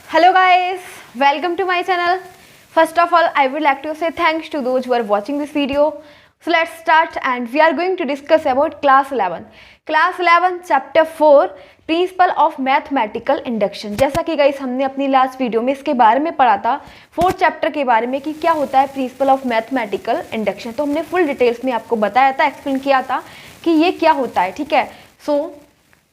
Hello guys, welcome to my channel. First of all, I would like to say thanks to those who are watching this video. So let's start and we are going to discuss about class 11. Class 11 chapter 4 principal of mathematical induction. जैसा कि guys हमने अपनी last video में इसके बारे में पढ़ा था, फोर्थ चैप्टर के बारे में कि क्या होता है प्रिंसिपल ऑफ मैथमेटिकल इंडक्शन। तो हमने फुल डिटेल्स में आपको बताया था, एक्सप्लेन किया था कि ये क्या होता है। ठीक है, सो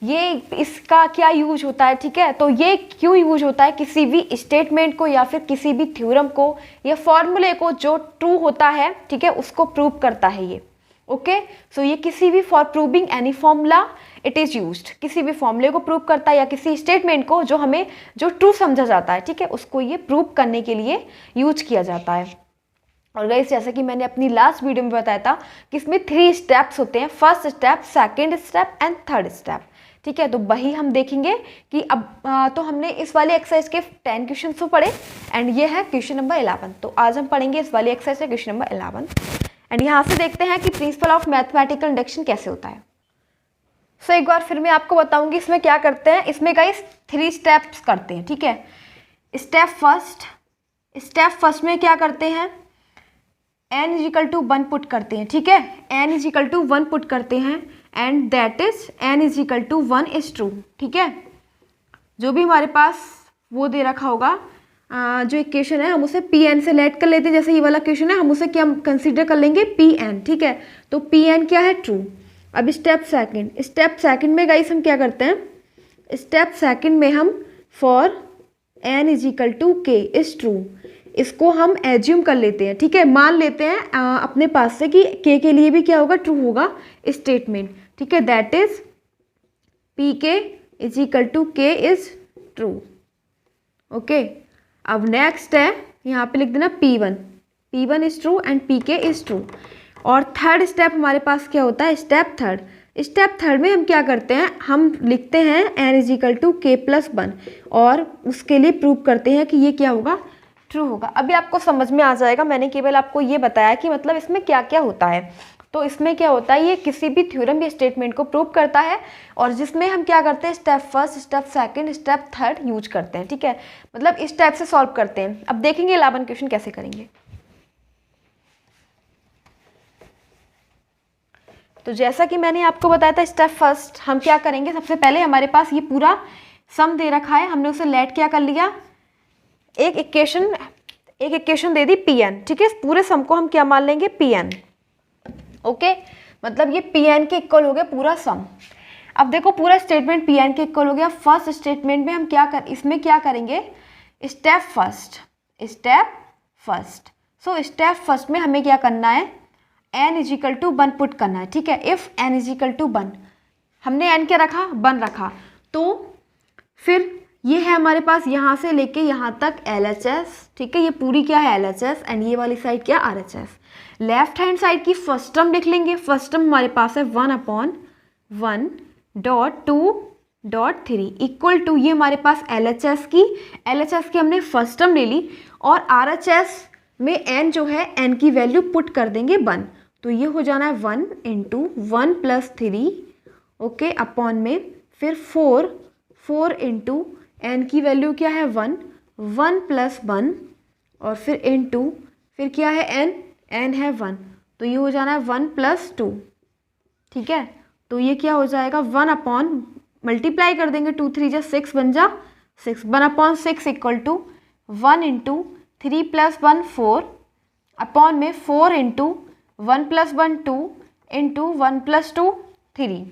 ये इसका क्या यूज होता है। ठीक है, तो ये क्यों यूज होता है, किसी भी स्टेटमेंट को या फिर किसी भी थ्योरम को या फॉर्मूले को जो ट्रू होता है, ठीक है, उसको प्रूव करता है ये। ओके, सो ये किसी भी for proving any formula it is used, किसी भी फॉर्मूले को प्रूव करता है या किसी स्टेटमेंट को जो हमें जो ट्रू समझा जाता है, ठीक है, उसको ये प्रूव करने के लिए यूज किया जाता है। और गाइस जैसे कि मैंने अपनी लास्ट वीडियो में बताया था कि इसमें 3 स्टेप्स होते हैं, first step, second step and third step. ठीक है, तो वही हम देखेंगे कि अब तो हमने इस वाले एक्सरसाइज के 10 क्वेश्चन तो पढ़े एंड ये है क्वेश्चन नंबर 11। तो आज हम पढ़ेंगे इस वाली एक्सरसाइज का क्वेश्चन नंबर 11 एंड यहाँ से देखते हैं कि प्रिंसिपल ऑफ मैथमेटिकल इंडक्शन कैसे होता है। सो एक बार फिर मैं आपको बताऊंगी इसमें क्या करते हैं। इसमें गाइस 3 स्टेप्स करते हैं। ठीक है, स्टेप फर्स्ट में क्या करते हैं, n इजिकल टू 1 पुट करते हैं। ठीक है, n इजिकल टू 1 पुट करते हैं and that is n is equal to 1 is true. ठीक है, जो भी हमारे पास वो दे रखा होगा जो इक्वेशन है हम उसे Pn से लेट कर लेते हैं। जैसे ये वाला क्वेश्चन है हम उसे क्या कंसीडर कर लेंगे Pn। ठीक है, तो Pn क्या है, ट्रू। अब स्टेप सेकंड में गाइस हम क्या करते हैं, स्टेप सेकंड में हम for n is equal to k is true, इसको हम एज्यूम कर लेते हैं। ठीक है, मान लेते हैं अपने पास से कि k के लिए भी क्या होगा, ट्रू होगा स्टेटमेंट। ठीक है, that is pk equal to k is true. Okay, अब नेक्स्ट है यहाँ पे लिख देना P1 is true and pk is true. और थर्ड स्टेप हमारे पास क्या होता है, स्टेप थर्ड में हम क्या करते हैं, हम लिखते हैं n is equal to k plus 1 और उसके लिए प्रूव करते हैं कि ये क्या होगा, ट्रू होगा। अभी आपको समझ में आ जाएगा, मैंने केवल आपको ये बताया कि मतलब इसमें क्या क्या होता है। तो इसमें क्या होता है, ये किसी भी थ्योरम या स्टेटमेंट को प्रूव करता है और जिसमें हम क्या करते हैं, step first, step second, step third use करते हैं। ठीक है, मतलब इस टाइप से सॉल्व करते हैं। अब देखेंगे 11 क्वेश्चन कैसे करेंगे। तो जैसा कि मैंने आपको बताया था, स्टेप फर्स्ट हम क्या करेंगे, सबसे पहले हमारे पास ये पूरा सम दे रखा है, हमने उसे लेट क्या कर लिया, एक इक्वेशन दे दी Pn। ठीक है, इस पूरे सम को हम क्या मान लेंगे, Pn। ओके, मतलब ये Pn के इक्वल हो गया पूरा सम। अब देखो पूरा स्टेटमेंट Pn के इक्वल हो गया। फर्स्ट स्टेटमेंट में हम इसमें क्या करेंगे, step first. So step first में हमें क्या करना है, n इजिकल टू 1 पुट करना है। ठीक है, इफ n इजिकल टू 1, हमने n क्या रखा, 1 रखा, तो फिर ये है हमारे पास यहाँ से लेके यहाँ तक LHS। ठीक है, ये पूरी क्या है LHS एंड ये वाली साइड क्या RHS। लेफ्ट हैंड साइड की फर्स्ट टर्म लिख लेंगे। फर्स्ट टर्म हमारे पास है 1/1 डॉट 2 डॉट 3 इक्वल टू, ये हमारे पास LHS की हमने फर्स्ट टर्म ले ली और RHS में n जो है n की वैल्यू पुट कर देंगे 1, तो ये हो जाना है 1 इंटू 1 प्लस 3 ओके अपॉन में फिर 4 इंटू n की वैल्यू क्या है 1 प्लस 1 और फिर इंटू फिर क्या है n है 1, तो ये हो जाना है 1 प्लस 2। ठीक है, तो ये क्या हो जाएगा 1 अपॉन मल्टीप्लाई कर देंगे 2 3 जा 6 बन जा 6, 1/6 equal to 1 into 3 plus 1 4 upon में 4 इंटू 1 प्लस 1 2 इंटू 1 प्लस 2 3।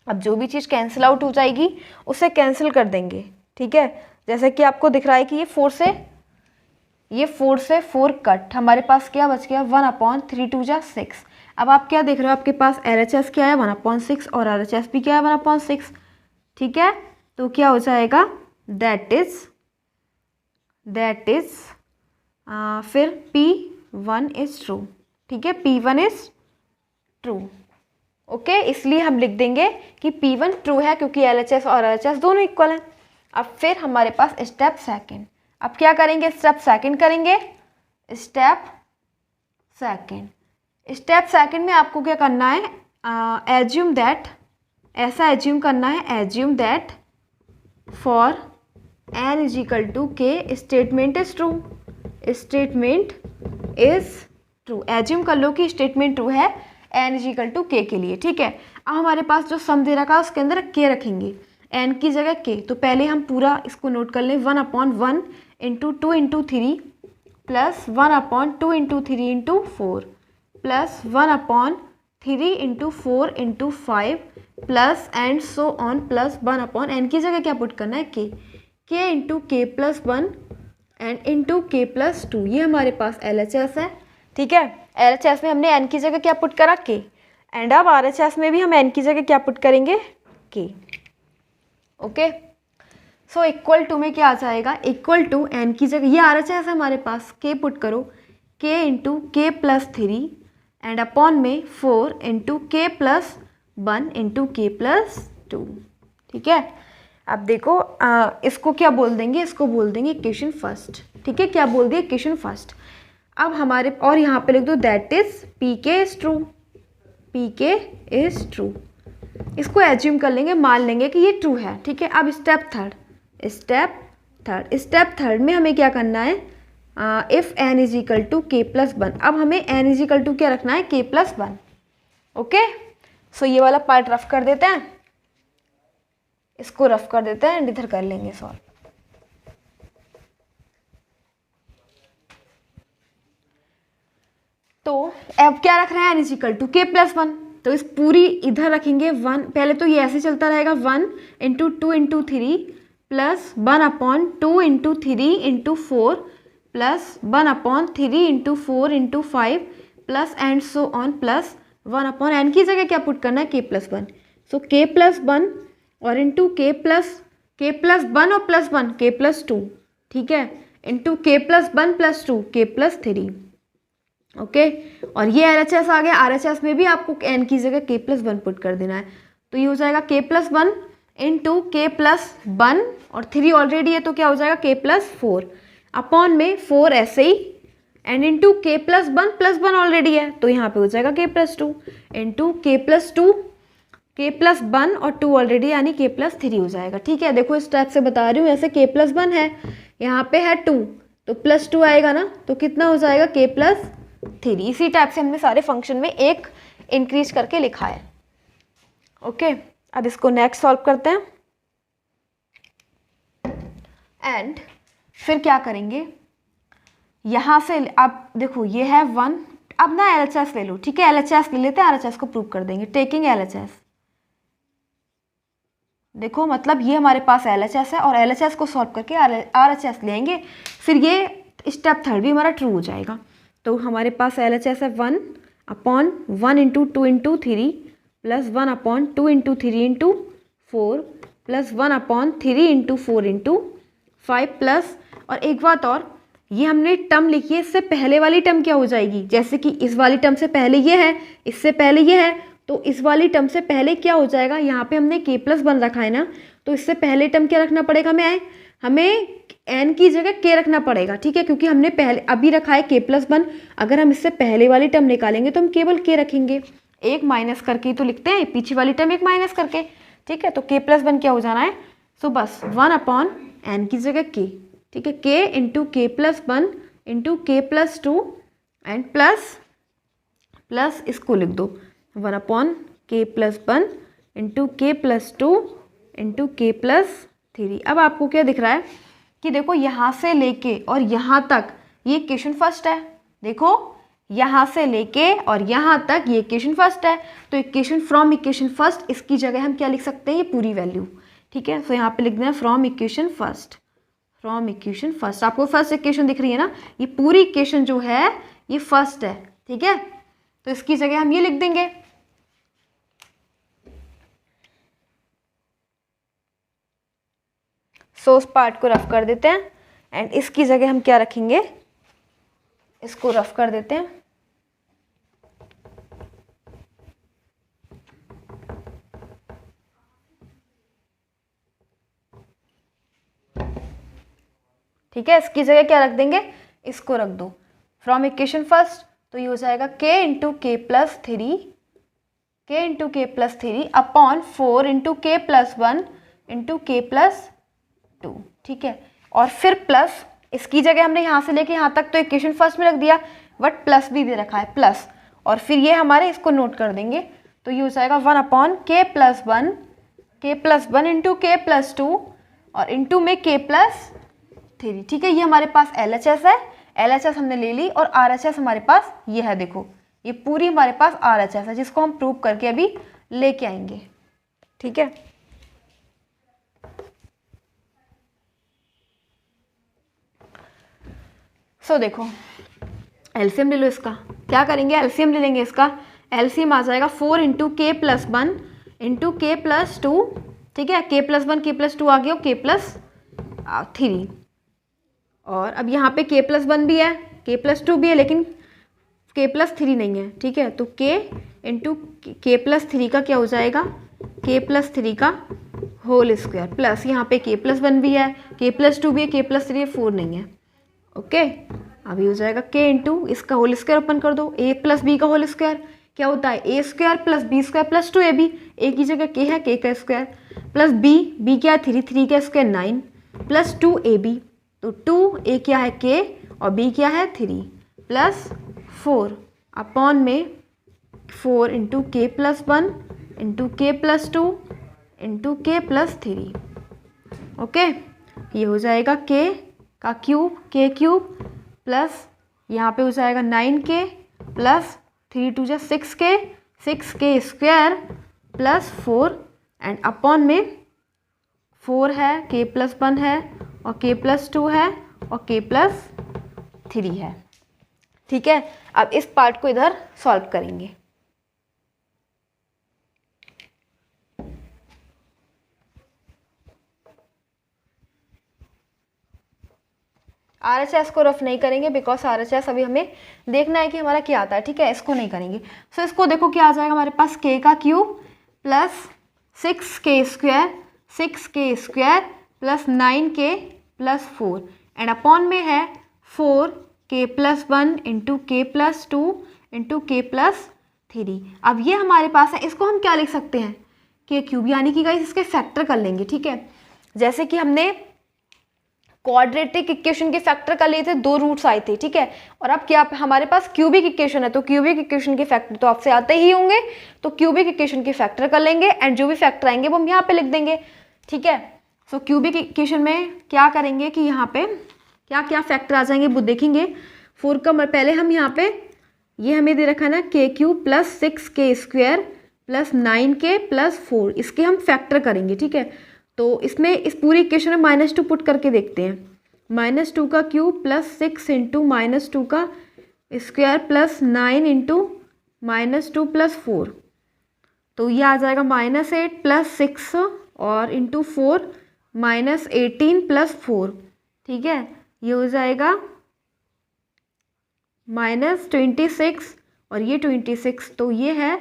अब जो भी चीज़ कैंसिल आउट हो जाएगी उसे कैंसिल कर देंगे। ठीक है, जैसे कि आपको दिख रहा है कि ये 4 से 4 कट, हमारे पास क्या बच गया 1/3 2 जा 6। अब आप क्या देख रहे हो, आपके पास LHS क्या है 1/6 और RHS भी क्या है 1/6। ठीक है, तो क्या हो जाएगा, दैट इज फिर P1 इज ट्रू। ठीक है, P1 इज ट्रू। ओके, इसलिए हम लिख देंगे कि P1 ट्रू है क्योंकि LHS और RHS दोनों इक्वल हैं। अब फिर हमारे पास स्टेप सेकंड, अब क्या करेंगे, स्टेप सेकंड में आपको क्या करना है, assume that for n is equal to के, statement is true, statement is true. Assume कर लो कि स्टेटमेंट ट्रू है n इज इक्वल टू के लिए, ठीक है। अब हमारे पास जो सम दे रखा है उसके अंदर के रखेंगे, n की जगह के। तो पहले हम पूरा इसको नोट कर लें, 1/1 into 2 into 3 plus 1/2 into 3 into 4 plus 1/3 into 4 into 5 plus and so on plus 1/n की जगह क्या पुट करना है के into k plus 1 and into k plus 2। ये हमारे पास LHS है, ठीक है। LHS में हमने n की जगह क्या पुट करा के, एंड अब RHS में भी हम n की जगह क्या पुट करेंगे के। ओके, सो इक्वल टू में क्या आ जाएगा, इक्वल टू n की जगह, ये RHS है हमारे पास, के पुट करो k into k plus 3 and upon में 4 into k plus 1 into k plus 2, ठीक है। अब देखो इसको क्या बोल देंगे, इसको बोल देंगे इक्वेशन फर्स्ट, ठीक है। क्या बोल दिया, इक्वेशन फर्स्ट। अब हमारे, और यहाँ पे लिख दो दैट इज पी के इज ट्रू, पी के इज ट्रू। इसको एज्यूम कर लेंगे, मान लेंगे कि ये ट्रू है, ठीक है। अब स्टेप थर्ड में हमें क्या करना है, if n is equal to के प्लस 1। अब हमें n इज इक्वल टू क्या रखना है, के प्लस 1। ओके, सो ये वाला पार्ट रफ कर देते हैं, इसको रफ कर देते हैं एंड इधर कर लेंगे सॉल्व। तो अब क्या रख रहे हैं, n इज इक्वल टू के प्लस 1। तो इस पूरी इधर रखेंगे 1, पहले तो ये ऐसे चलता रहेगा 1 into 2 into 3 plus 1/2 into 3 into 4 plus 1/3 into 4 into 5 plus and so on plus 1/n की जगह क्या पुट करना है, के प्लस 1। सो के प्लस 1 और इंटू के प्लस 1 और प्लस 1 के प्लस 2, ठीक है, इंटू के प्लस 1 प्लस 2 के प्लस 3। ओके, और ये RHS आ गया, RHS में भी आपको n की जगह के प्लस 1 पुट कर देना है। तो ये हो जाएगा के प्लस 1 इंटू के प्लस 1 और 3 ऑलरेडी है तो क्या हो जाएगा के प्लस 4 अपॉन में 4 ऐसे ही and into k plus 1 already है तो यहाँ पे हो जाएगा के प्लस 2 इंटू के प्लस 2 के प्लस 1 और 2 ऑलरेडी यानी के प्लस 3 हो जाएगा, ठीक है। देखो इस टाइप से बता रही हूँ, ऐसे के प्लस 1 है, यहाँ पे है 2 तो प्लस 2 आएगा ना, तो कितना हो जाएगा के प्लस 3। इसी टाइप से हमने सारे फंक्शन में एक इंक्रीज करके लिखा है। ओके, अब इसको नेक्स्ट सॉल्व करते हैं एंड फिर क्या करेंगे, यहाँ से अब देखो ये है 1, अब ना LHS ले लो, ठीक है। LHS ले लेते हैं, RHS को प्रूव कर देंगे, टेकिंग LHS। देखो मतलब ये हमारे पास LHS है और LHS को सॉल्व करके RHS लेंगे, फिर ये स्टेप थर्ड भी हमारा ट्रू हो जाएगा। तो हमारे पास LHS है 1/1 into 2 into 3 plus 1/2 into 3 into 4 plus 1/3 into 4 into 5 plus, और एक बात और, ये हमने टर्म लिखी है, इससे पहले वाली टर्म क्या हो जाएगी, जैसे कि इस वाली टर्म से पहले ये है, इससे पहले ये है, तो इस वाली टर्म से पहले क्या हो जाएगा, यहाँ पे हमने के प्लस 1 रखा है ना, तो इससे पहले टर्म क्या रखना पड़ेगा, हमें n की जगह k रखना पड़ेगा, ठीक है, क्योंकि हमने पहले अभी रखा है k प्लस 1। अगर हम इससे पहले वाली टर्म निकालेंगे तो हम केवल k रखेंगे, एक माइनस करके तो लिखते हैं, पीछे वाली टर्म एक माइनस करके, ठीक है। तो k प्लस 1 क्या हो जाना है, सो बस 1/n की जगह k, ठीक है, k into k plus 1 into k plus 2 and plus इसको लिख दो 1/k plus 1 into k plus 2 into k plus 3। अब आपको क्या दिख रहा है कि देखो यहाँ से लेके और यहाँ तक ये इक्वेशन फर्स्ट है, देखो यहाँ से लेके और यहाँ तक ये इक्वेशन फर्स्ट है, तो इक्वेशन फ्रॉम इक्वेशन फर्स्ट, इसकी जगह हम क्या लिख सकते हैं, ये पूरी वैल्यू, ठीक है। तो यहाँ पे लिख देना from equation first, from equation first. आपको फर्स्ट इक्वेशन दिख रही है ना, ये पूरी इक्वेशन जो है ये फर्स्ट है, ठीक है। तो इसकी जगह हम ये लिख देंगे, सो उस पार्ट को रफ कर देते हैं एंड इसकी जगह हम क्या रखेंगे, इसको रफ कर देते हैं। ठीक है, इसकी जगह क्या रख देंगे, इसको रख दो फ्रॉम इक्वेशन फर्स्ट, तो ये हो जाएगा k into k plus 3, k into k plus 3 upon 4 into k plus 1 into k plus 2, ठीक है, और फिर प्लस, इसकी जगह हमने यहाँ से लेके यहाँ तक तो इक्वेशन फर्स्ट में रख दिया, बट प्लस भी दे रखा है प्लस, और फिर ये हमारे इसको नोट कर देंगे, तो ये हो जाएगा 1/k+1, k+1 इंटू k+2 और इंटू में k+3। ठीक है, ये हमारे पास LHS है, LHS हमने ले ली, और RHS हमारे पास ये है, देखो ये पूरी हमारे पास RHS है, जिसको हम प्रूव करके अभी लेके आएंगे। ठीक है, सो देखो एलसीएम ले लो इसका, क्या करेंगे, एलसीएम ले लेंगे इसका, एलसीएम आ जाएगा 4 इंटू k+1 इंटू k+2। ठीक है, k+1 k+2 आ गया, k+3, और अब यहाँ पे k+1 भी है, k+2 भी है, लेकिन k+3 नहीं है। ठीक है, तो k इंटू k+3 का क्या हो जाएगा, k+3 का होल स्क्वायर, प्लस यहाँ पे k+1 भी है, k+2 भी है, k+3 4 नहीं है। ओके, अभी हो जाएगा k इंटू इसका होल स्क्वायर ओपन कर दो, a+b का होल स्क्वायर क्या होता है, a² + b² + 2ab, a की जगह k है, k का स्क्वायर, प्लस b क्या है 3, 3 का स्क्वायर 9 प्लस 2ab, तो 2a क्या है k और b क्या है 3 प्लस 4 अपॉन में 4 into k+1 into k+2 into k+3। Okay, ये हो जाएगा k का क्यूब, k³ प्लस यहाँ पे हो जाएगा 9k plus 3 2 6k, 6k square plus 4 and upon में 4 है, k+1 है और k+2 है और k+3 है। ठीक है, अब इस पार्ट को इधर सॉल्व करेंगे। RHS को रफ नहीं करेंगे, बिकॉज RHS अभी हमें देखना है कि हमारा क्या आता है। ठीक है, इसको नहीं करेंगे। सो इसको देखो क्या आ जाएगा हमारे पास, k का cube plus 6k square plus 9k plus 4 and upon में है 4k+1 into k+2 into k+3। अब ये हमारे पास है, इसको हम क्या लिख सकते हैं, k³, यानी कि गाइस इसके फैक्टर कर लेंगे। ठीक है, जैसे कि हमने क्वाड्रेटिक इक्वेशन के फैक्टर कर लिए थे, 2 रूट्स आए थे। ठीक है, और अब क्या हमारे पास क्यूबिक इक्वेशन है, तो क्यूबिक इक्वेशन के फैक्टर तो आपसे आते ही होंगे, तो क्यूबिक इक्वेशन के फैक्टर कर लेंगे एंड जो भी फैक्टर आएंगे वो हम यहाँ पे लिख देंगे। ठीक है, सो क्यूबिक इक्वेशन में क्या करेंगे कि यहाँ पे क्या क्या फैक्टर आ जाएंगे वो देखेंगे। 4 का पहले हम यहाँ पे ये हमें दे रखा है ना k³ plus 6k square plus 9k plus 4, इसके हम फैक्टर करेंगे। ठीक है, तो इसमें इस पूरी इक्वेशन में -2 पुट करके देखते हैं। -2 का क्यूब प्लस 6 इंटू -2 का स्क्वायर प्लस 9 इंटू -2 प्लस 4, तो ये आ जाएगा -8 प्लस 6 और इंटू 4 -18 प्लस 4। ठीक है, ये हो जाएगा -26 और ये 26, तो ये है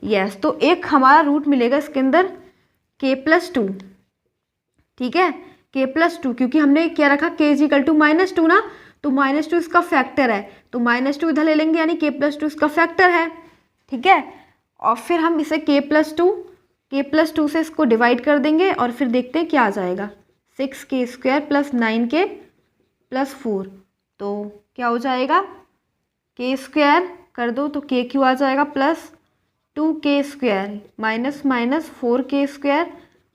यस। तो एक हमारा रूट मिलेगा इसके अंदर k+2। ठीक है, k+2, क्योंकि हमने क्या रखा k = -2 ना, तो -2 इसका फैक्टर है, तो -2 इधर ले लेंगे, यानी k+2 इसका फैक्टर है। ठीक है, और फिर हम इसे k+2 से इसको डिवाइड कर देंगे और फिर देखते हैं क्या आ जाएगा, 6k square plus 9k plus 4, तो क्या हो जाएगा, k स्क्वायर कर दो तो k³ आ जाएगा plus 2k square minus 4k square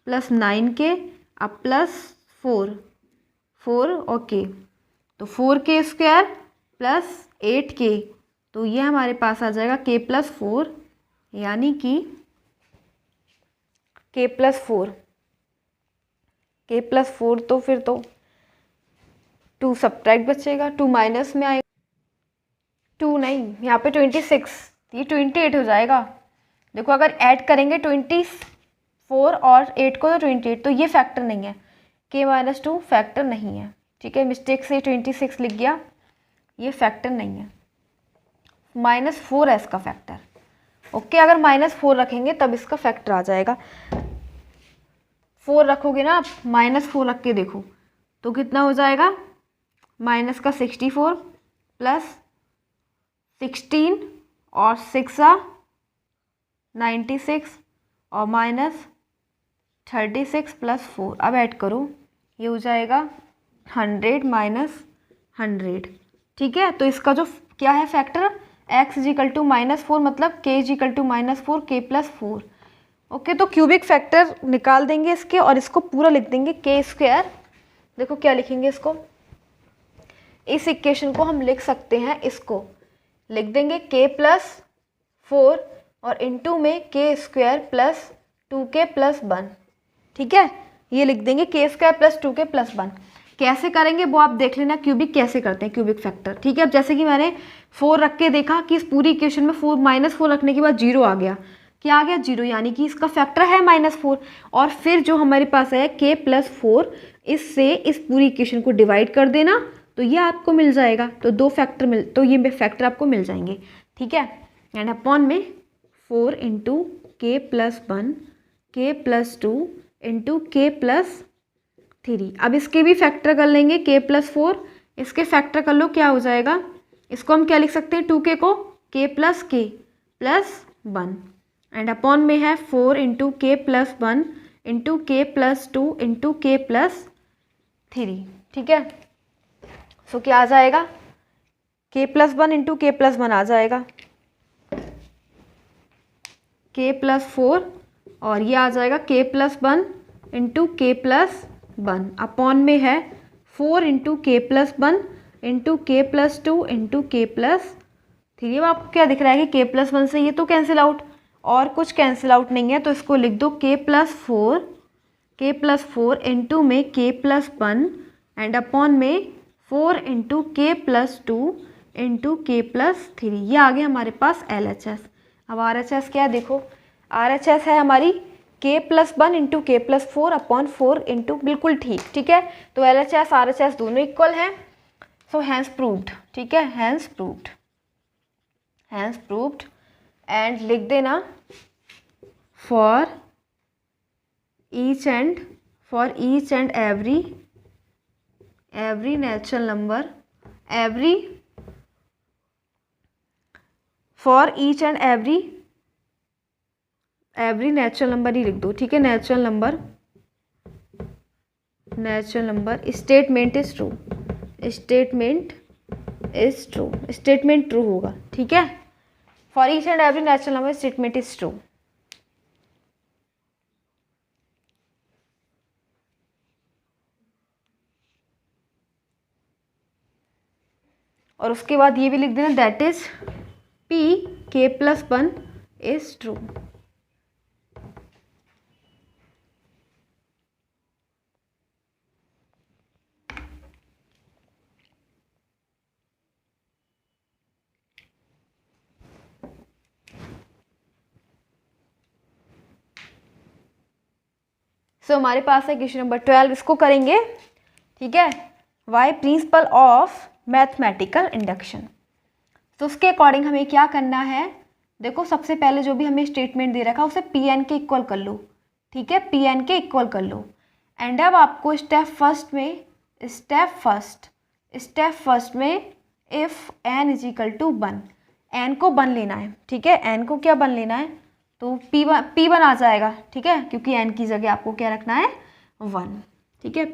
plus 9k अब प्लस 4 और k, तो 4k स्क्वायर प्लस 8k, तो ये हमारे पास आ जाएगा k+4, यानी कि k+4 तो फिर तो 2 सब्ट्रैक्ट बचेगा, 2 माइनस में आएगा, 2 नहीं, यहाँ पे 26, ये 28 हो जाएगा। देखो अगर ऐड करेंगे 24 और 8 को तो 28, तो ये फैक्टर नहीं है, k-2 फैक्टर नहीं है। ठीक है, मिस्टेक से 26 लिख गया, ये फैक्टर नहीं है, -4 है इसका फैक्टर। ओके, अगर -4 रखेंगे तब इसका फैक्टर आ जाएगा। 4 रखोगे ना आप, -4 रख के देखो तो कितना हो जाएगा, -64 प्लस 16 और 6 96 और -36 प्लस 4, अब ऐड करो ये हो जाएगा 100 माइनस 100, ठीक है। तो इसका जो क्या है फैक्टर, x इजिकल टू -4 मतलब k equal to -4 k plus 4। Okay, तो क्यूबिक फैक्टर निकाल देंगे इसके और इसको पूरा लिख देंगे k स्क्वायर। देखो क्या लिखेंगे इसको, इस इक्वेशन को हम लिख सकते हैं, इसको लिख देंगे k प्लस 4 और इनटू में k square plus 2k plus 1, ठीक है। ये लिख देंगे k square plus 2k plus 1। कैसे करेंगे वो आप देख लेना, क्यूबिक कैसे करते हैं, क्यूबिक फैक्टर, ठीक है। अब जैसे कि मैंने 4 रख के देखा कि इस पूरी इक्वेशन में -4 रखने के बाद 0 आ गया। क्या आ गया, 0, यानी कि इसका फैक्टर है -4। और फिर जो हमारे पास है k प्लस 4, इससे इस पूरी इक्वेशन को डिवाइड कर देना तो ये आपको मिल जाएगा। तो तो ये फैक्टर आपको मिल जाएंगे, ठीक है। एंड अपॉन में 4 into k plus 1 k plus 2 into k plus 3। अब इसके भी फैक्टर कर लेंगे, k प्लस 4, इसके फैक्टर कर लो, क्या हो जाएगा, इसको हम क्या लिख सकते हैं, 2k को k प्लस 1 एंड अपॉन में है 4 into k plus 1 into k plus 2 into k plus 3, ठीक है। सो क्या आ जाएगा, k plus 1 into k plus 1 आ जाएगा, k प्लस 4 और ये आ जाएगा k plus 1 into k plus 1 upon में है 4 into k plus 1 into k plus 2 into k plus 3। अब आपको क्या दिख रहा है कि k प्लस 1 से ये तो कैंसिल आउट, और कुछ कैंसिल आउट नहीं है, तो इसको लिख दो k प्लस 4 इंटू में k प्लस 1 एंड अपॉन में 4 into k plus 2 into k plus 3। ये आ गया हमारे पास LHS। अब RHS क्या है, देखो RHS है हमारी k plus 1 into k plus 4 upon 4 into, बिल्कुल ठीक है। तो LHS RHS दोनों इक्वल हैं, सो हैंस प्रूव्ड, ठीक है, हैंस प्रूव्ड। एंड लिख देना for each and every natural number, for each and every natural number ही लिख दो, ठीक है। नेचुरल नंबर स्टेटमेंट ट्रू होगा, ठीक है। For each and every natural number statement is true. और उसके बाद ये भी लिख देना, that is p k plus 1 is true. So हमारे पास है क्वेश्चन नंबर 12, इसको करेंगे, ठीक है। By principle of mathematical induction. तो उसके अकॉर्डिंग हमें क्या करना है, देखो सबसे पहले जो भी हमें स्टेटमेंट दे रखा है उसे Pn के इक्वल कर लो, ठीक है, Pn के इक्वल कर लो। एंड अब आपको स्टेप फर्स्ट में if n is equal to 1, n को 1 लेना है, ठीक है, n को क्या 1 लेना है, तो P1 आ जाएगा, ठीक है, क्योंकि n की जगह आपको क्या रखना है 1, ठीक है।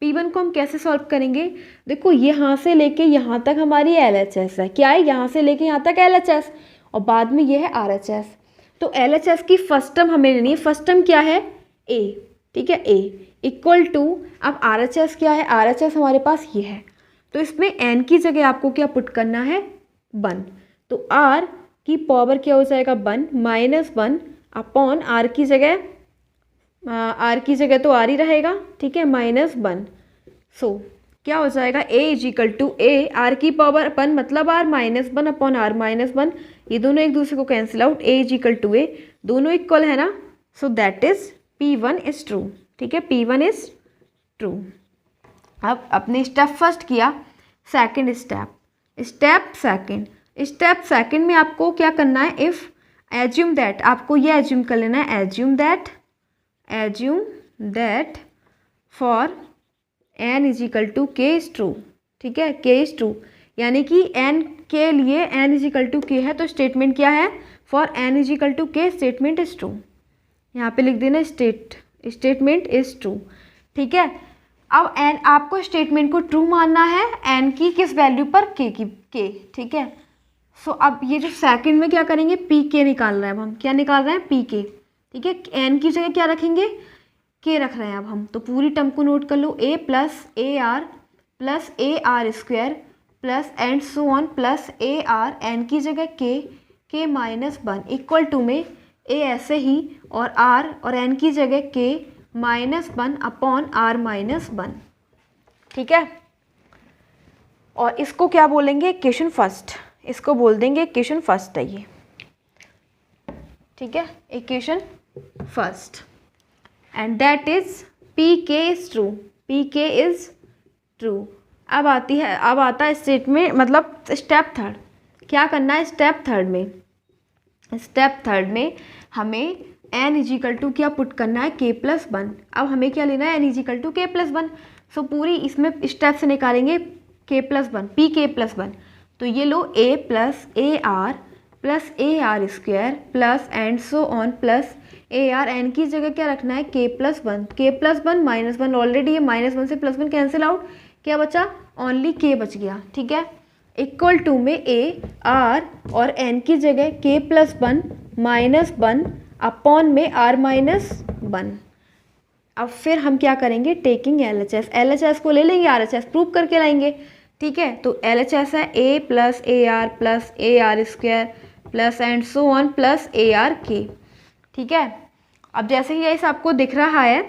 P1 को हम कैसे सॉल्व करेंगे, देखो यहाँ से लेके यहाँ तक हमारी LHS है, क्या है, यहाँ से लेके यहाँ तक LHS और बाद में ये है RHS। तो LHS की फर्स्ट टर्म हमें लेनी है, फर्स्ट टर्म क्या है A, ठीक है, A इक्वल टू, अब RHS क्या है, RHS हमारे पास ये है, तो इसमें n की जगह आपको क्या पुट करना है 1, तो r की पावर क्या हो जाएगा 1 -1 अपॉन r की जगह तो r ही रहेगा, ठीक है, -1। सो क्या हो जाएगा a is equal to a, r की पावर 1 मतलब r -1 अपॉन r -1, ये दोनों एक दूसरे को cancel out, a is equal to a, दोनों इक्वल है ना, so that is P1 is true, ठीक है, P1 इज ट्रू। अब अपने स्टेप फर्स्ट किया, स्टेप सेकंड में आपको क्या करना है, इफ़ एज्यूम दैट, आपको ये एज्यूम कर लेना है, assume that for n is equal to k is true, ठीक है, k इज ट्रू, यानी कि n के लिए n is equal to k है, तो स्टेटमेंट क्या है, for n is equal to k statement is true. यहाँ पे लिख देना स्टेटमेंट इज ट्रू, ठीक है। अब एन आपको स्टेटमेंट को ट्रू मानना है एन की किस वैल्यू पर, के की, के, ठीक है। सो अब ये जो सेकंड में क्या करेंगे, पी के निकाल रहे हैं अब हम, क्या निकाल रहे हैं, पी के, ठीक है। एन की जगह क्या रखेंगे, के रख रहे हैं अब हम, तो पूरी टर्म को नोट कर लो, A plus A R plus A R square plus and so on plus A R, N की जगह के माइनस 1 इक्वल टू में ए ऐसे ही और आर और एन की जगह के माइनस 1 अपॉन आर माइनस 1, ठीक है। और इसको क्या बोलेंगे, इक्वेशन फर्स्ट, इसको बोल देंगे इक्वेशन फर्स्ट है ये, ठीक है, equation first. And that is P के इज ट्रू, पी के इज ट्रू। अब आता है स्टेट में, मतलब स्टेप थर्ड, क्या करना है स्टेप थर्ड में, स्टेप थर्ड में हमें एन इजिकल टू क्या पुट करना है, के प्लस 1। अब हमें क्या लेना है, एन इजिकल टू के प्लस 1। सो पूरी इसमें स्टेप से निकालेंगे के प्लस 1, पी के प्लस 1, तो ये लो A plus A R square plus and so on plus A R, N की जगह क्या रखना है, K plus 1, K plus 1 minus 1, already ये माइनस 1 से प्लस 1 कैंसिल आउट, क्या बचा, ओनली के बच गया, ठीक है। इक्वल टू में ए आर और एन की जगह के प्लस 1 माइनस 1 अपॉन में आर माइनस 1। अब फिर हम क्या करेंगे, टेकिंग LHS, LHS को ले लेंगे, RHS प्रूव करके लाएंगे, ठीक है। तो LHS है A plus A R square plus and so on plus A R K, ठीक है। अब जैसे ही ऐसा आपको दिख रहा है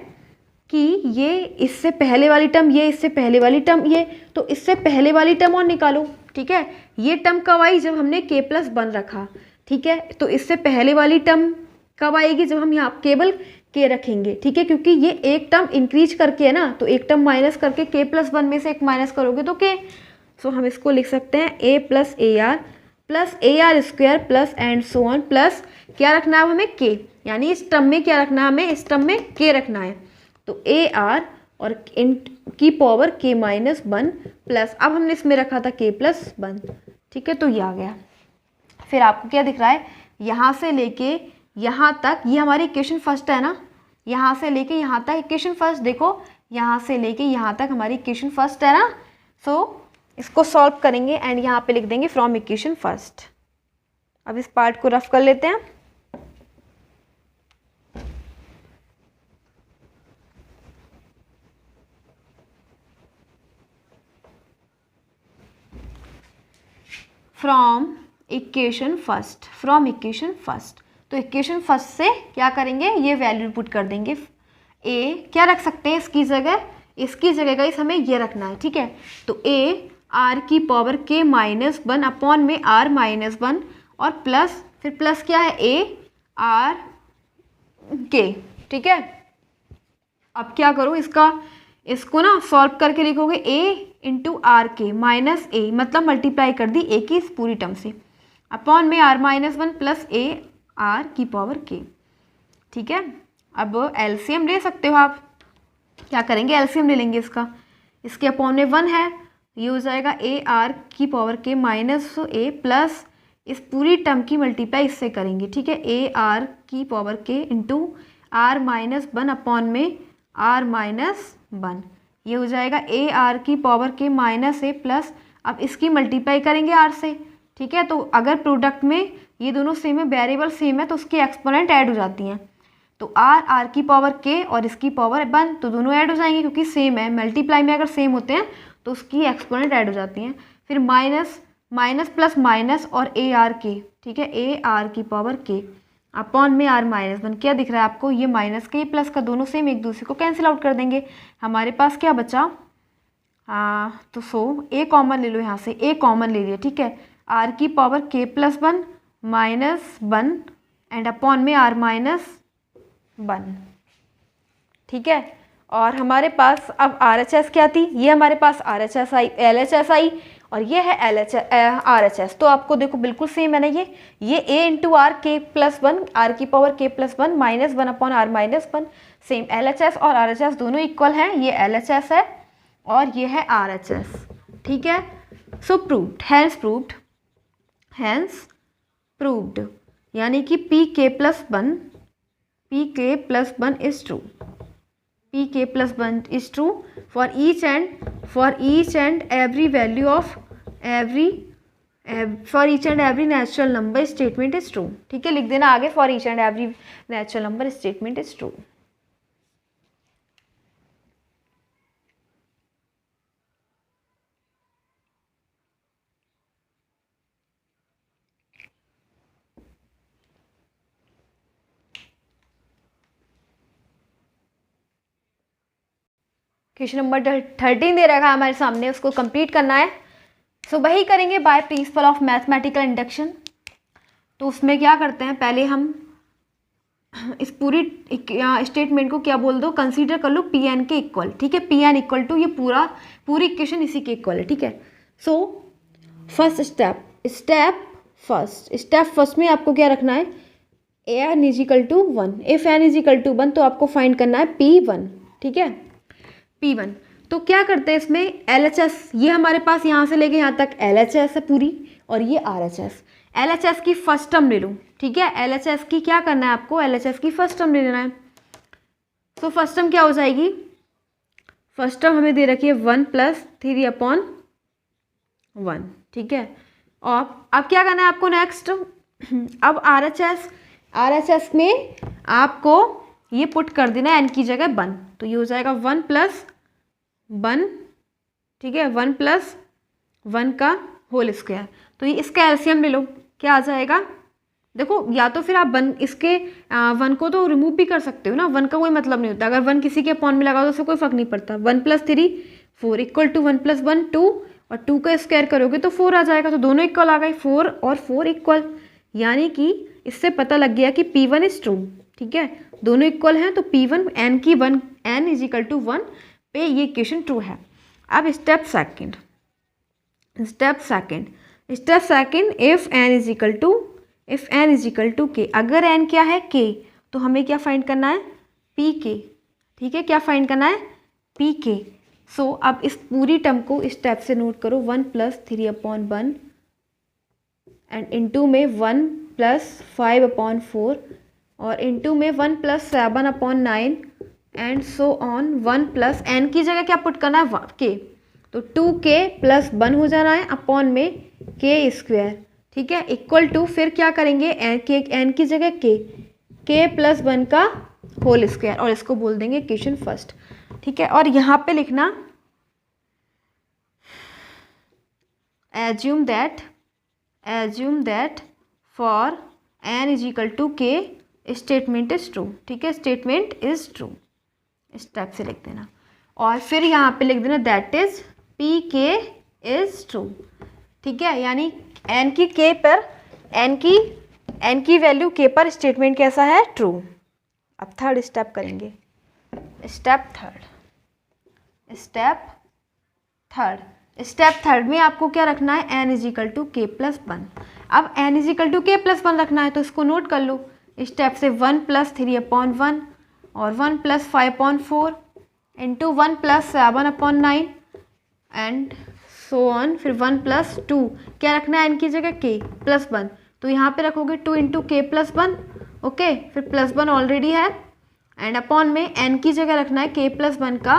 कि ये इससे पहले वाली टर्म, ये इससे पहले वाली टर्म, ये तो इससे पहले वाली टर्म और निकालो, ठीक है। ये टर्म कब आई, जब हमने के प्लस 1 रखा, ठीक है। तो इससे पहले वाली टर्म कब आएगी, जब हम यहाँ केवल के रखेंगे, ठीक है, क्योंकि ये एक टर्म इंक्रीज करके है ना, तो एक टर्म माइनस करके के प्लस 1 में से एक माइनस करोगे तो के। सो हम इसको लिख सकते हैं A plus A R square plus and so on plus क्या रखना है हमें, के, यानी इस टर्म में क्या रखना है हमें, इस टर्म में के रखना है, तो ए आर और इन की पावर के माइनस 1 प्लस, अब हमने इसमें रखा था के प्लस 1, ठीक है। तो ये आ गया। फिर आपको क्या दिख रहा है, यहाँ से लेके यहाँ तक, ये हमारी इक्वेशन फर्स्ट है ना, यहाँ से लेके यहाँ तक इक्वेशन फर्स्ट, देखो यहाँ से लेके यहाँ तक हमारी इक्वेशन फर्स्ट है ना। सो इसको सॉल्व करेंगे एंड यहाँ पे लिख देंगे फ्रॉम इक्वेशन फर्स्ट। अब इस पार्ट को रफ कर लेते हैं। From equation first, from equation first, तो इक्वेशन फर्स्ट से क्या करेंगे, ये वैल्यू पुट कर देंगे। ए क्या रख सकते हैं इसकी जगह गाइस हमें ये रखना है, ठीक है। तो ए आर की पावर के माइनस 1 अपॉन में आर माइनस 1 और प्लस, फिर प्लस क्या है, ए आर के, ठीक है। अब क्या करो, इसको ना सॉल्व करके लिखोगे ए इंटू आर के माइनस ए, मतलब मल्टीप्लाई कर दी ए की इस पूरी टर्म से, अपॉन में आर माइनस 1 प्लस ए आर की पावर के, ठीक है। अब एलसीएम ले सकते हो आप, क्या करेंगे, एलसीएम ले लेंगे इसका, इसके अपॉन में 1 है, ये हो जाएगा ए आर की पावर के माइनस ए प्लस इस पूरी टर्म की मल्टीप्लाई इससे करेंगे, ठीक है, ए आर की पावर के इंटू आर माइनस 1 अपॉन में आर माइनस 1, ये हो जाएगा ए आर की पावर के माइनस ए प्लस, अब इसकी मल्टीप्लाई करेंगे आर से, ठीक है। तो अगर प्रोडक्ट में ये दोनों सेम है, वेरिएबल सेम है, तो उसकी एक्सपोनेंट ऐड हो जाती हैं, तो आर की पावर के और इसकी पावर 1, तो दोनों ऐड हो जाएंगे क्योंकि सेम है, मल्टीप्लाई में अगर सेम होते हैं तो उसकी एक्सपोनेंट ऐड हो जाती हैं। फिर माइनस प्लस माइनस और ए आर के, ठीक है, ए आर की पावर के अपॉन में आर माइनस 1, क्या दिख रहा है आपको, ये माइनस के प्लस का दोनों सेम, एक दूसरे को कैंसिल आउट कर देंगे, हमारे पास क्या बचा, तो ए कॉमन ले लो, यहाँ से ए कॉमन ले लिया, ठीक है, आर की power k plus 1 minus 1 and upon में आर माइनस 1, ठीक है। और हमारे पास अब RHS क्या थी, ये हमारे पास RHS आई, LHS आई और ये है RHS, तो आपको देखो बिल्कुल सेम है ना, ये a into r k plus 1, r की power k plus 1 minus 1 upon r minus 1, same LHS और RHS दोनों इक्वल हैं, ये LHS है और ये है RHS, ठीक है। सो प्रूव्ड, हैंस प्रूव्ड, यानी कि pk plus 1 is true, pk plus 1 is true for each and every value of for each and every natural number statement is true. ठीक है, लिख देना आगे, for each and every natural number statement is true. Question number 13 दे रखा है हमारे सामने, उसको कंप्लीट करना है। सो वही करेंगे by principle of mathematical induction. तो उसमें क्या करते हैं, पहले हम इस पूरी स्टेटमेंट को क्या बोल दो, कंसीडर कर लो पी एन के इक्वल। ठीक है, पी एन इक्वल टू ये पूरी इक्वेशन इसी के इक्वल है। ठीक है, सो फर्स्ट स्टेप फर्स्ट में आपको क्या रखना है, N is equal to 1। If N is equal to 1 तो आपको फाइंड करना है P1। ठीक है, P1। तो क्या करते हैं इसमें, LHS, ये हमारे पास यहाँ से लेके यहाँ तक LHS है पूरी, और ये RHS। LHS की फर्स्ट टर्म ले लूँ। ठीक है, LHS की क्या करना है आपको, LHS की फर्स्ट टर्म ले लेना है। तो फर्स्ट टर्म क्या हो जाएगी, फर्स्ट टर्म हमें दे रखी है 1 + 3/1। ठीक है, और अब क्या करना है आपको नेक्स्ट, अब RHS में आपको ये पुट कर देना है n की जगह 1। तो ये हो जाएगा 1 + 1। ठीक है, 1 + 1 का होल स्क्वायर। तो ये इसका एलसीएम ले लो, क्या आ जाएगा, देखो या तो फिर आप इसके 1 को तो रिमूव भी कर सकते हो ना, 1 का कोई मतलब नहीं होता। अगर 1 किसी के अपॉन में लगा तो उससे कोई फर्क नहीं पड़ता। 1 + 3 4 इक्वल टू 1 + 1 2, और 2 का स्क्वायर करोगे तो 4 आ जाएगा। तो दोनों इक्वल आ गए, 4 और 4 इक्वल, यानी कि इससे पता लग गया कि P1 इज ट्रू। ठीक है, दोनों इक्वल हैं तो P1 n की 1 n इज इक्वल टू 1 पे ये इक्वेशन ट्रू है। अब step second, if n is equal to k, अगर n क्या है k, तो हमें क्या फाइंड करना है, pk। ठीक है, क्या फाइंड करना है, pk। सो अब इस पूरी टर्म को इस स्टेप से नोट करो, 1 + 3/1 एंड इनटू में 1 + 5/4 और इनटू में 1 + 7/9 एंड सो ऑन 1 + n की जगह क्या पुट करना है, k। तो 2k + 1 हो जाना है अपॉन में k²। ठीक है, इक्वल टू फिर क्या करेंगे, n की जगह k + 1 का होल स्क्वायर, और इसको बोल देंगे इक्वेशन फर्स्ट। ठीक है, और यहाँ पे लिखना assume that for n is equal to k statement is true. ठीक है, स्टेटमेंट इज ट्रू, स्टेप से लिख देना, और फिर यहाँ पे लिख देना that is pk is true. ठीक है, यानी n की वैल्यू k पर स्टेटमेंट कैसा है, ट्रू। अब थर्ड स्टेप करेंगे, स्टेप थर्ड में आपको क्या रखना है, n is equal to k + 1। अब n is equal to k + 1 रखना है तो इसको नोट कर लो, स्टेप से 1 + 3/1 और 1 + 5/4 इंटू 1 + 7/9 एंड सो ऑन, फिर 1 + 2, क्या रखना है n की जगह k + 1। तो यहाँ पे रखोगे 2 × k + 1। ओके, फिर +1 ऑलरेडी है एंड अपॉन में n की जगह रखना है k + 1 का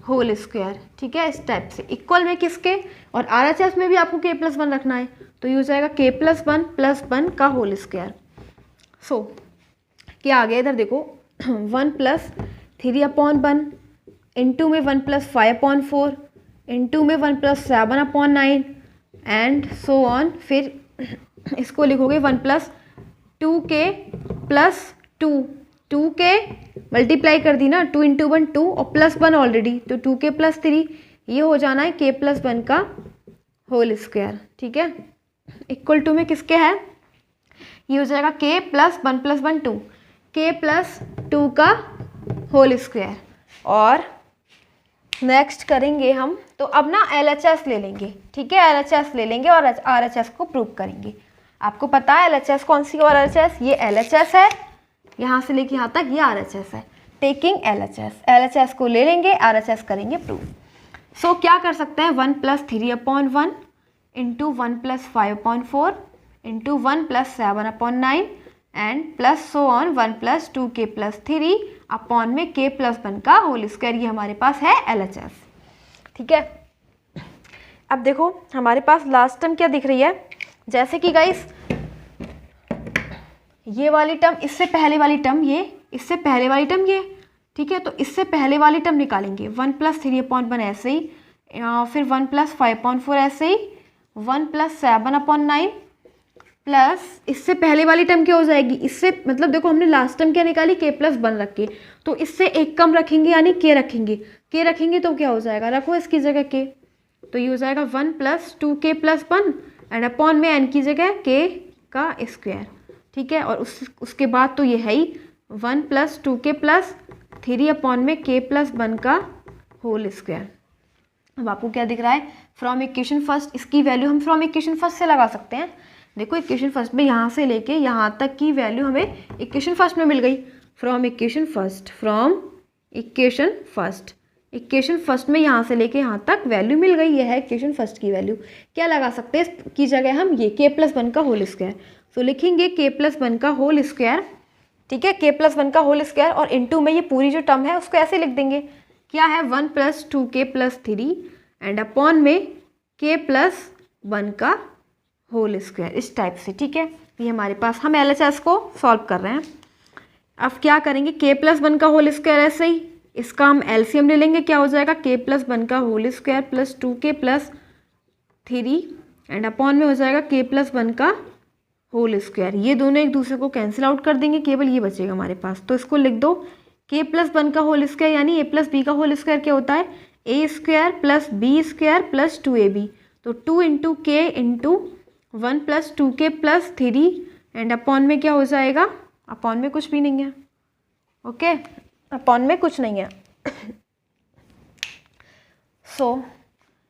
होल स्क्वायर। ठीक है, स्टेप से इक्वल में किसके, और RHS में भी आपको k + 1 रखना है, तो ये हो जाएगा k + 1 + 1 का होल स्क्वायर। सो क्या आ गया इधर देखो, 1 + 3/1 इंटू में 1 + 5/4 इंटू में 1 + 7/9 एंड सो ऑन, फिर इसको लिखोगे 1 + 2k + 2k मल्टीप्लाई कर दी ना, 2 × 1 2 और +1 ऑलरेडी, तो 2k + 3, ये हो जाना है k + 1 का होल स्क्वायर। ठीक है, इक्वल टू में किसके है, ये हो जाएगा k + 1 + 1 2, k + 2 का होल स्क्वायर। और नेक्स्ट करेंगे हम, तो अब ना LHS ले लेंगे। ठीक है, LHS ले लेंगे और RHS को प्रूव करेंगे। आपको पता है LHS कौन सी, और RHS, ये LHS है, यहाँ से लेके यहाँ तक ये RHS है। टेकिंग LHS को ले लेंगे, RHS करेंगे प्रूव। सो क्या कर सकते हैं, 1 + 3/1 into 1 + 5/4 into 1 + 7/9 and plus so on 1 + 2k + 3 upon में k + 1 का होल स्क्वायर। ये हमारे पास है LHS। ठीक है, अब देखो हमारे पास लास्ट टर्म क्या दिख रही है, जैसे कि गाइस ये वाली टर्म इससे पहले वाली टर्म ये, इससे पहले वाली टर्म ये, ठीक है, तो इससे पहले वाली टर्म निकालेंगे 1+3/1 ऐसे ही, फिर 1+5/4 ऐसे ही, 1+7/9 प्लस इससे पहले वाली टर्म क्या हो जाएगी, इससे मतलब देखो हमने लास्ट टर्म क्या निकाली k+1 रख के, तो इससे एक कम रखेंगे यानी k रखेंगे, k रखेंगे तो क्या हो जाएगा, रखो इसकी जगह k, तो ये हो जाएगा 1+2k+1 एंड अपॉन में n की जगह k का स्क्वायर, ठीक है, और उसके बाद तो ये है ही 1+2k+3 अपॉन में k+1 का होल स्क्वायर। अब आपको क्या दिख रहा है, फ्रॉम इक्वेशन फर्स्ट, इसकी वैल्यू हम फ्रॉम इक्वेशन फर्स्ट से लगा सकते हैं। देखो इक्वेशन फर्स्ट में यहाँ से लेके यहाँ तक की वैल्यू हमें इक्वेशन फर्स्ट में मिल गई, from equation first, from equation first, equation first में यहाँ से लेके यहाँ तक वैल्यू मिल गई, यह है इक्वेशन फर्स्ट की वैल्यू। क्या लगा सकते हैं इसकी जगह हम ये k+1 का होल स्क्वायर, तो लिखेंगे k+1 का होल स्क्वायर, ठीक है, k+1 का होल स्क्वायर, और इनटू में ये पूरी जो टर्म है उसको ऐसे लिख देंगे, क्या है 1+2k+3 एंड अपॉन में k+1 का होल स्क्वायर, इस टाइप से, ठीक है। ये हमारे पास हम LHS को सॉल्व कर रहे हैं। अब क्या करेंगे, k+1 का होल स्क्वायर ऐसे ही, इसका हम LCM ले लेंगे, क्या हो जाएगा k+1 का whole square plus 2k+3 and upon में हो जाएगा k+1 का होल स्क्वायर, ये दोनों एक दूसरे को कैंसिल आउट कर देंगे, केवल ये बचेगा हमारे पास, तो इसको लिख दो k+1 का होल स्क्वायर यानी a+b का होल स्क्वायर क्या होता है, a² + b² + 2ab, तो 2 × k × 1+2k+3 एंड अपॉन में क्या हो जाएगा, अपॉन में कुछ भी नहीं है, ओके, अपॉन में कुछ नहीं है, सो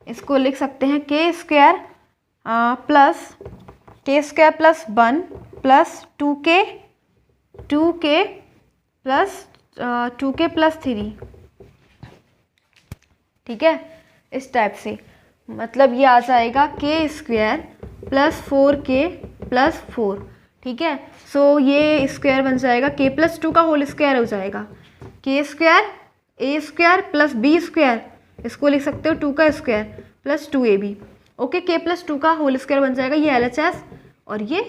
इसको लिख सकते हैं k² + 1 + 2k + 3, ठीक है, इस टाइप से, मतलब ये आ जाएगा k² + 4k + 4, ठीक है, सो ये स्क्वायर बन जाएगा k+2 का होल स्क्वायर हो जाएगा, k² a² + b², इसको लिख सकते हो 2 का square plus 2ab, okay, k+2 का होल स्क्वायर बन जाएगा, ये LHS और ये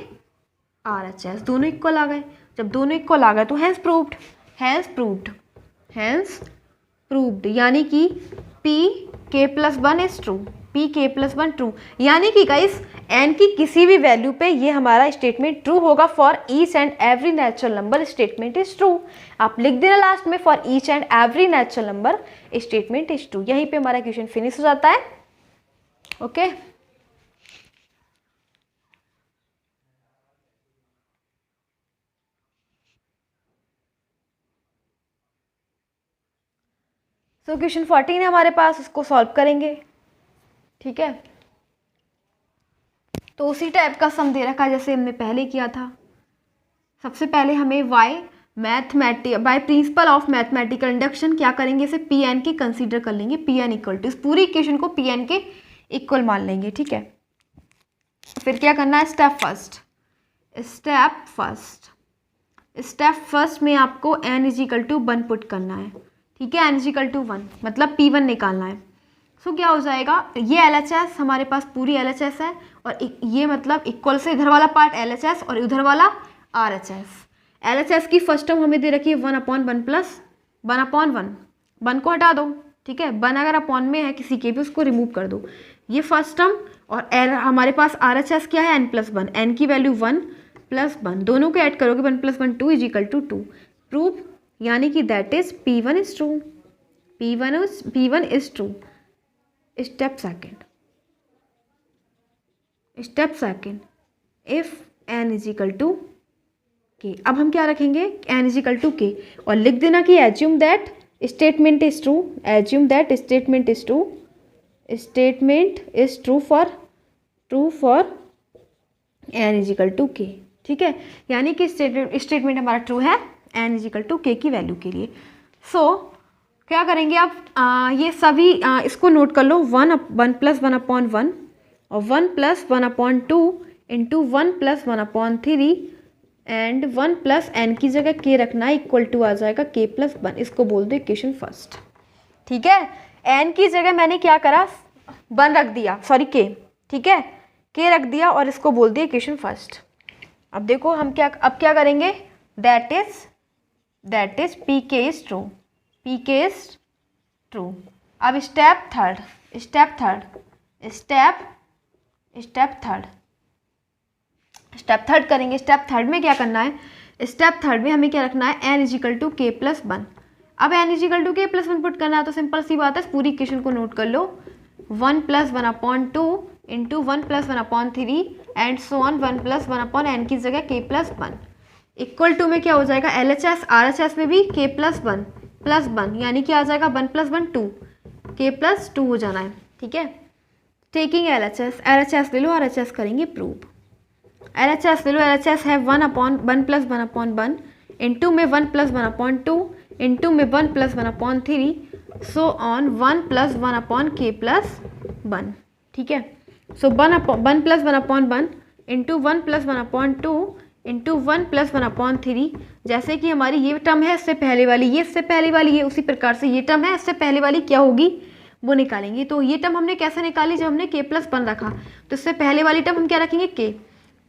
RHS दोनों इक्वल आ गए, जब दोनों इक्वल आ गए तो hence proved, hence proved, hence proved, यानी कि pk+1 is true, pk+1 true, यानी कि गाइस n की किसी भी वैल्यू पे ये हमारा स्टेटमेंट ट्रू होगा, for each and every natural number statement is true, आप लिख देना लास्ट में for each and every natural number statement is true, यहीं पे हमारा क्वेश्चन फिनिश हो जाता है, ओके। सो क्वेश्चन 14 है हमारे पास, उसको सॉल्व करेंगे, ठीक है, तो उसी टाइप का सम दे रखा है जैसे हमने पहले किया था। सबसे पहले हमें by principle of mathematical induction क्या करेंगे, इसे Pn के कंसीडर कर लेंगे, Pn इक्वल टू, इस पूरी इक्वेशन को Pn के इक्वल मान लेंगे, ठीक है। फिर क्या करना है, स्टेप फर्स्ट में आपको n = 1 पुट करना है, ठीक है, n = 1 मतलब P1 निकालना है। सो क्या हो जाएगा, ये LHS हमारे पास पूरी LHS है, और ये मतलब इक्वल से इधर वाला पार्ट LHS और उधर वाला RHS। LHS की फर्स्ट टर्म हमें दे रखी है 1/1 + 1/1, 1 को हटा दो, ठीक है, 1 अगर अपॉन में है किसी के भी उसको रिमूव कर दो, ये फर्स्ट टर्म, और हमारे पास RHS क्या है n+1, n की वैल्यू 1 + 1, दोनों को ऐड करोगे 1 + 1 2 = 2, प्रूव, यानी कि that is P1 is true, P1 is true. Step second, if n = k, अब हम क्या रखेंगे, n = k, और लिख देना कि assume that statement is true, assume that statement is true, statement is true for n = k, ठीक है, यानी कि स्टेटमेंट हमारा ट्रू है n = k की वैल्यू के लिए। सो क्या करेंगे आप, ये सभी इसको नोट कर लो, 1 + 1/1 और 1 + 1/2 इंटू 1 + 1/3 एंड 1 + n की जगह k रखना है, इक्वल टू आ जाएगा k + 1, इसको बोल दो इक्वेशन फर्स्ट, ठीक है, एन की जगह मैंने क्या करा, 1 रख दिया, सॉरी के, ठीक है, के रख दिया और इसको बोल दिया इक्वेशन फर्स्ट। अब देखो हम क्या करेंगे, दैट इज पी के इज ट्रू, पी के इज ट्रू। अब स्टेप थर्ड करेंगे। स्टेप थर्ड में क्या करना है, स्टेप थर्ड में हमें क्या रखना है, एन इजिकल टू के प्लस 1। अब एन इजिकल टू के प्लस 1 पुट करना है तो सिंपल सी बात है, पूरी इक्वेशन को नोट कर लो, 1 + 1/2 into 1 + 1/3 and so on 1 + 1/n की जगह k + 1 इक्वल टू में क्या हो जाएगा, LHS RHS में भी k + 1 + 1 यानी कि आ जाएगा 1 + 1 2, k + 2 हो जाना है, ठीक है। टेकिंग LHS ले लो, RHS करेंगे प्रूव। LHS ले लो, LHS है 1/1 + 1/1 इंटू में 1 + 1/2 इंटू में 1 + 1/3 सो ऑन 1 + 1/k + 1, ठीक है। सो 1 + 1/1 इंटू 1 + 1/2 इंटू 1 + 1/3, जैसे कि हमारी ये टर्म है इससे पहले वाली, ये इससे पहले वाली है, उसी प्रकार से ये टर्म है इससे पहले वाली क्या होगी वो निकालेंगे। तो ये टर्म हमने कैसे निकाली, जब हमने k + 1 रखा तो इससे पहले वाली टर्म हम क्या रखेंगे,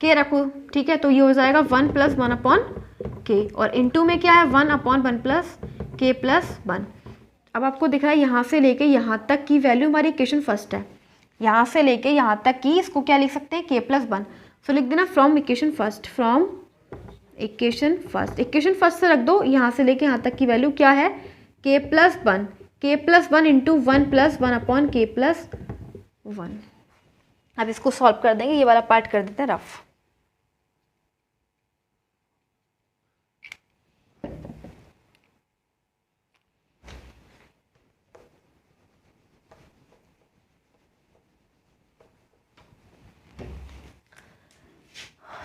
k रखो, ठीक है। तो ये हो जाएगा 1 + 1/k और इंटू में क्या है 1/1 + k + 1। अब आपको दिख रहा है यहाँ से लेके यहाँ तक की वैल्यू हमारी इक्वेशन फर्स्ट है, यहाँ से लेके यहाँ तक की इसको क्या लिख सकते हैं, k + 1। सो लिख देना from equation first, equation first से रख दो, यहाँ से लेके यहाँ तक की वैल्यू क्या है, k + 1 इंटू 1 + 1/k + 1। अब इसको सॉल्व कर देंगे, ये वाला पार्ट कर देते हैं रफ।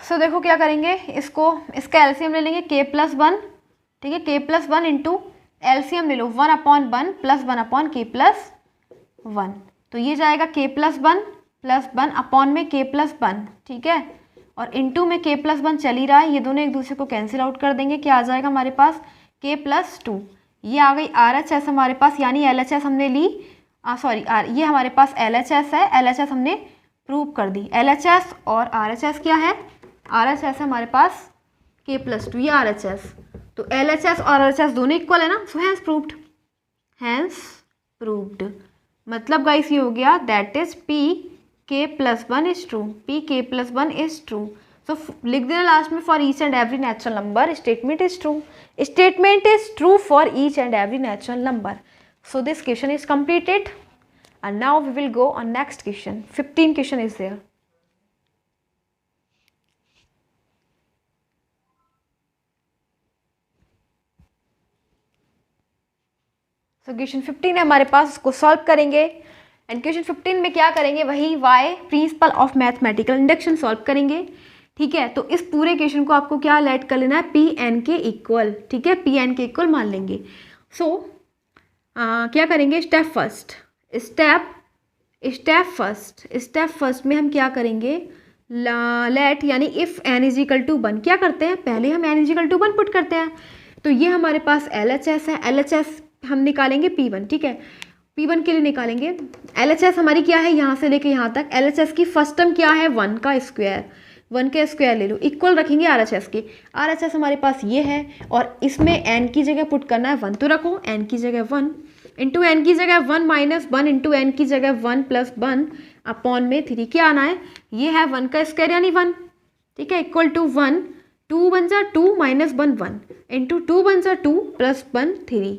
सो देखो क्या करेंगे, इसका एलसीएम ले लेंगे k + 1, ठीक है, k + 1 इंटू एलसीएम ले लो 1/1 + 1/k + 1, तो ये जाएगा k + 1 + 1 अपॉन में k + 1, ठीक है, और इंटू में k + 1 चल ही रहा है, ये दोनों एक दूसरे को कैंसिल आउट कर देंगे, क्या आ जाएगा हमारे पास k + 2। ये आ गई RHS हमारे पास, यानी LHS हमने ली, ये हमारे पास LHS है, LHS हमने प्रूव कर दी। LHS और RHS क्या है, RHS है हमारे पास k + 2, ये RHS, तो LHS और RHS दोनों इक्वल है ना, सो हैंस प्रूव्ड। मतलब गाइस ये हो गया, that is p k + 1 is true, p k + 1 is true. So लिख देना लास्ट में, for each and every natural number statement is true for each and every natural number. So this question is completed and now we will go on next question. 15 question is there. So question 15 है हमारे पास, उसको solve करेंगे। And question 15 में क्या करेंगे, वही by principle of mathematical induction solve करेंगे, ठीक है। तो इस पूरे क्वेश्चन को आपको क्या लेट कर लेना है, पी एन के इक्वल, ठीक है, पी एन के इक्वल मान लेंगे। सो क्या करेंगे, स्टेप फर्स्ट में हम क्या करेंगे, लेट यानी if N is equal to 1, क्या करते हैं, पहले हम N is equal to 1 put करते हैं। तो ये हमारे पास LHS है, LHS हम निकालेंगे P1, ठीक है, P1 के लिए निकालेंगे। LHS हमारी क्या है, यहाँ से लेके यहाँ तक, LHS की फर्स्ट टर्म क्या है, 1 का स्क्वायर ले लो, इक्वल रखेंगे RHS के। RHS हमारे पास ये है और इसमें n की जगह पुट करना है 1, तो रखो n की जगह 1 इंटू एन की जगह 1 - 1 इंटू एन की जगह 1 + 1 अपॉन में 3, क्या आना है, ये है 1 का स्क्वायर यानी 1, ठीक है, इक्वल टू 1, 2 बन जा 2 - 1 1 इंटू 2 बन जा 2 + 1 3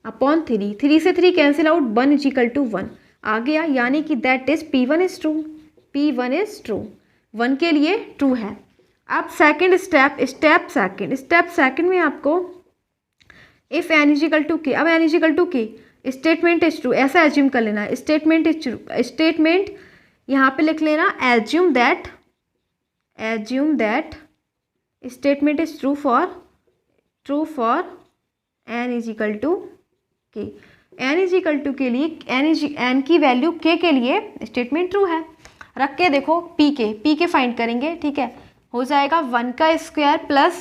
अपॉन 3 से 3 कैंसिल आउट, 1 = 1 आ गया, यानी कि that is P1 is true, 1 के लिए ट्रू है। अब सेकंड स्टेप सेकंड में आपको if n equal to k, अब n इक्वल टू के स्टेटमेंट इज ट्रू, ऐसा एज्यूम कर लेना, स्टेटमेंट यहाँ पे लिख लेना, assume that statement is true for n equal to k, n equal to के लिए n की वैल्यू k के लिए स्टेटमेंट ट्रू है। रख के देखो p के फाइंड करेंगे, ठीक है, हो जाएगा 1 का स्क्वायर प्लस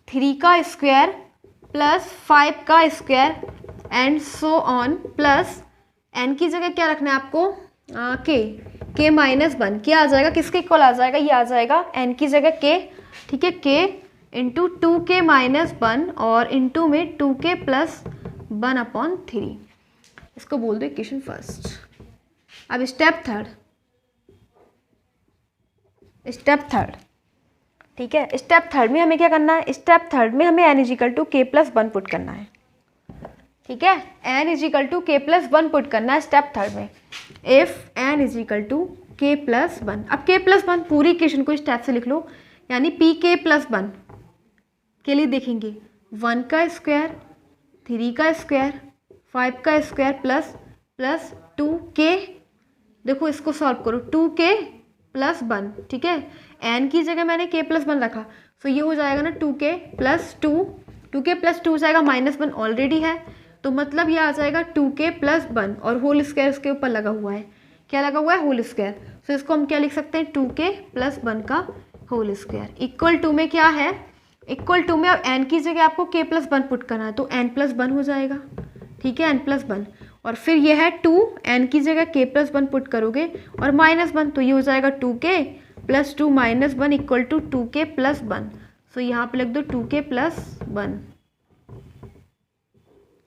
3 का स्क्वायर प्लस 5 का square and so on plus N की जगह क्या रखना है आपको, के माइनस वन। क्या आ जाएगा, किसके इक्वल आ जाएगा, ये आ जाएगा एन की जगह के, ठीक है, के इंटू टू के माइनस वन और इंटू में टू के प्लस वन अपॉन थ्री। इसको बोल दो इक्वेशन फर्स्ट। अब स्टेप थर्ड, ठीक है, स्टेप थर्ड में हमें क्या करना है, स्टेप थर्ड में हमें एन इजिकल टू के प्लस वन पुट करना है, ठीक है, एन इजिकल टू के प्लस वन पुट करना है स्टेप थर्ड में। इफ एन इजिकल टू के प्लस वन, अब के प्लस वन पूरी इक्वेशन को इस टाइप से लिख लो, यानी पी के प्लस वन के लिए देखेंगे 1 का स्क्वायर, 3 का स्क्वायर, 5 का स्क्वायर प्लस 2k। देखो इसको सॉल्व करो, 2k प्लस वन, ठीक है, एन की जगह मैंने k प्लस वन रखा, तो ये हो जाएगा ना 2k plus to, 2k plus to हो जाएगा, माइनस वन ऑलरेडी है, तो मतलब ये आ जाएगा 2k प्लस वन और होल स्क्वायर उसके ऊपर लगा हुआ है, क्या लगा हुआ है, होल स्क्वायर। तो इसको हम क्या लिख सकते हैं, 2k प्लस वन का होल स्क्वायर इक्वल टू में क्या है, इक्वल टू में अब एन की जगह आपको k प्लस वन पुट करना है, तो n प्लस वन हो जाएगा, ठीक है, n प्लस वन, और फिर ये है 2, n की जगह k प्लस वन पुट करोगे और माइनस वन, तो ये हो जाएगा 2k plus two minus one equal to 2k plus one. So यहाँ पे लिख दो 2k प्लस वन,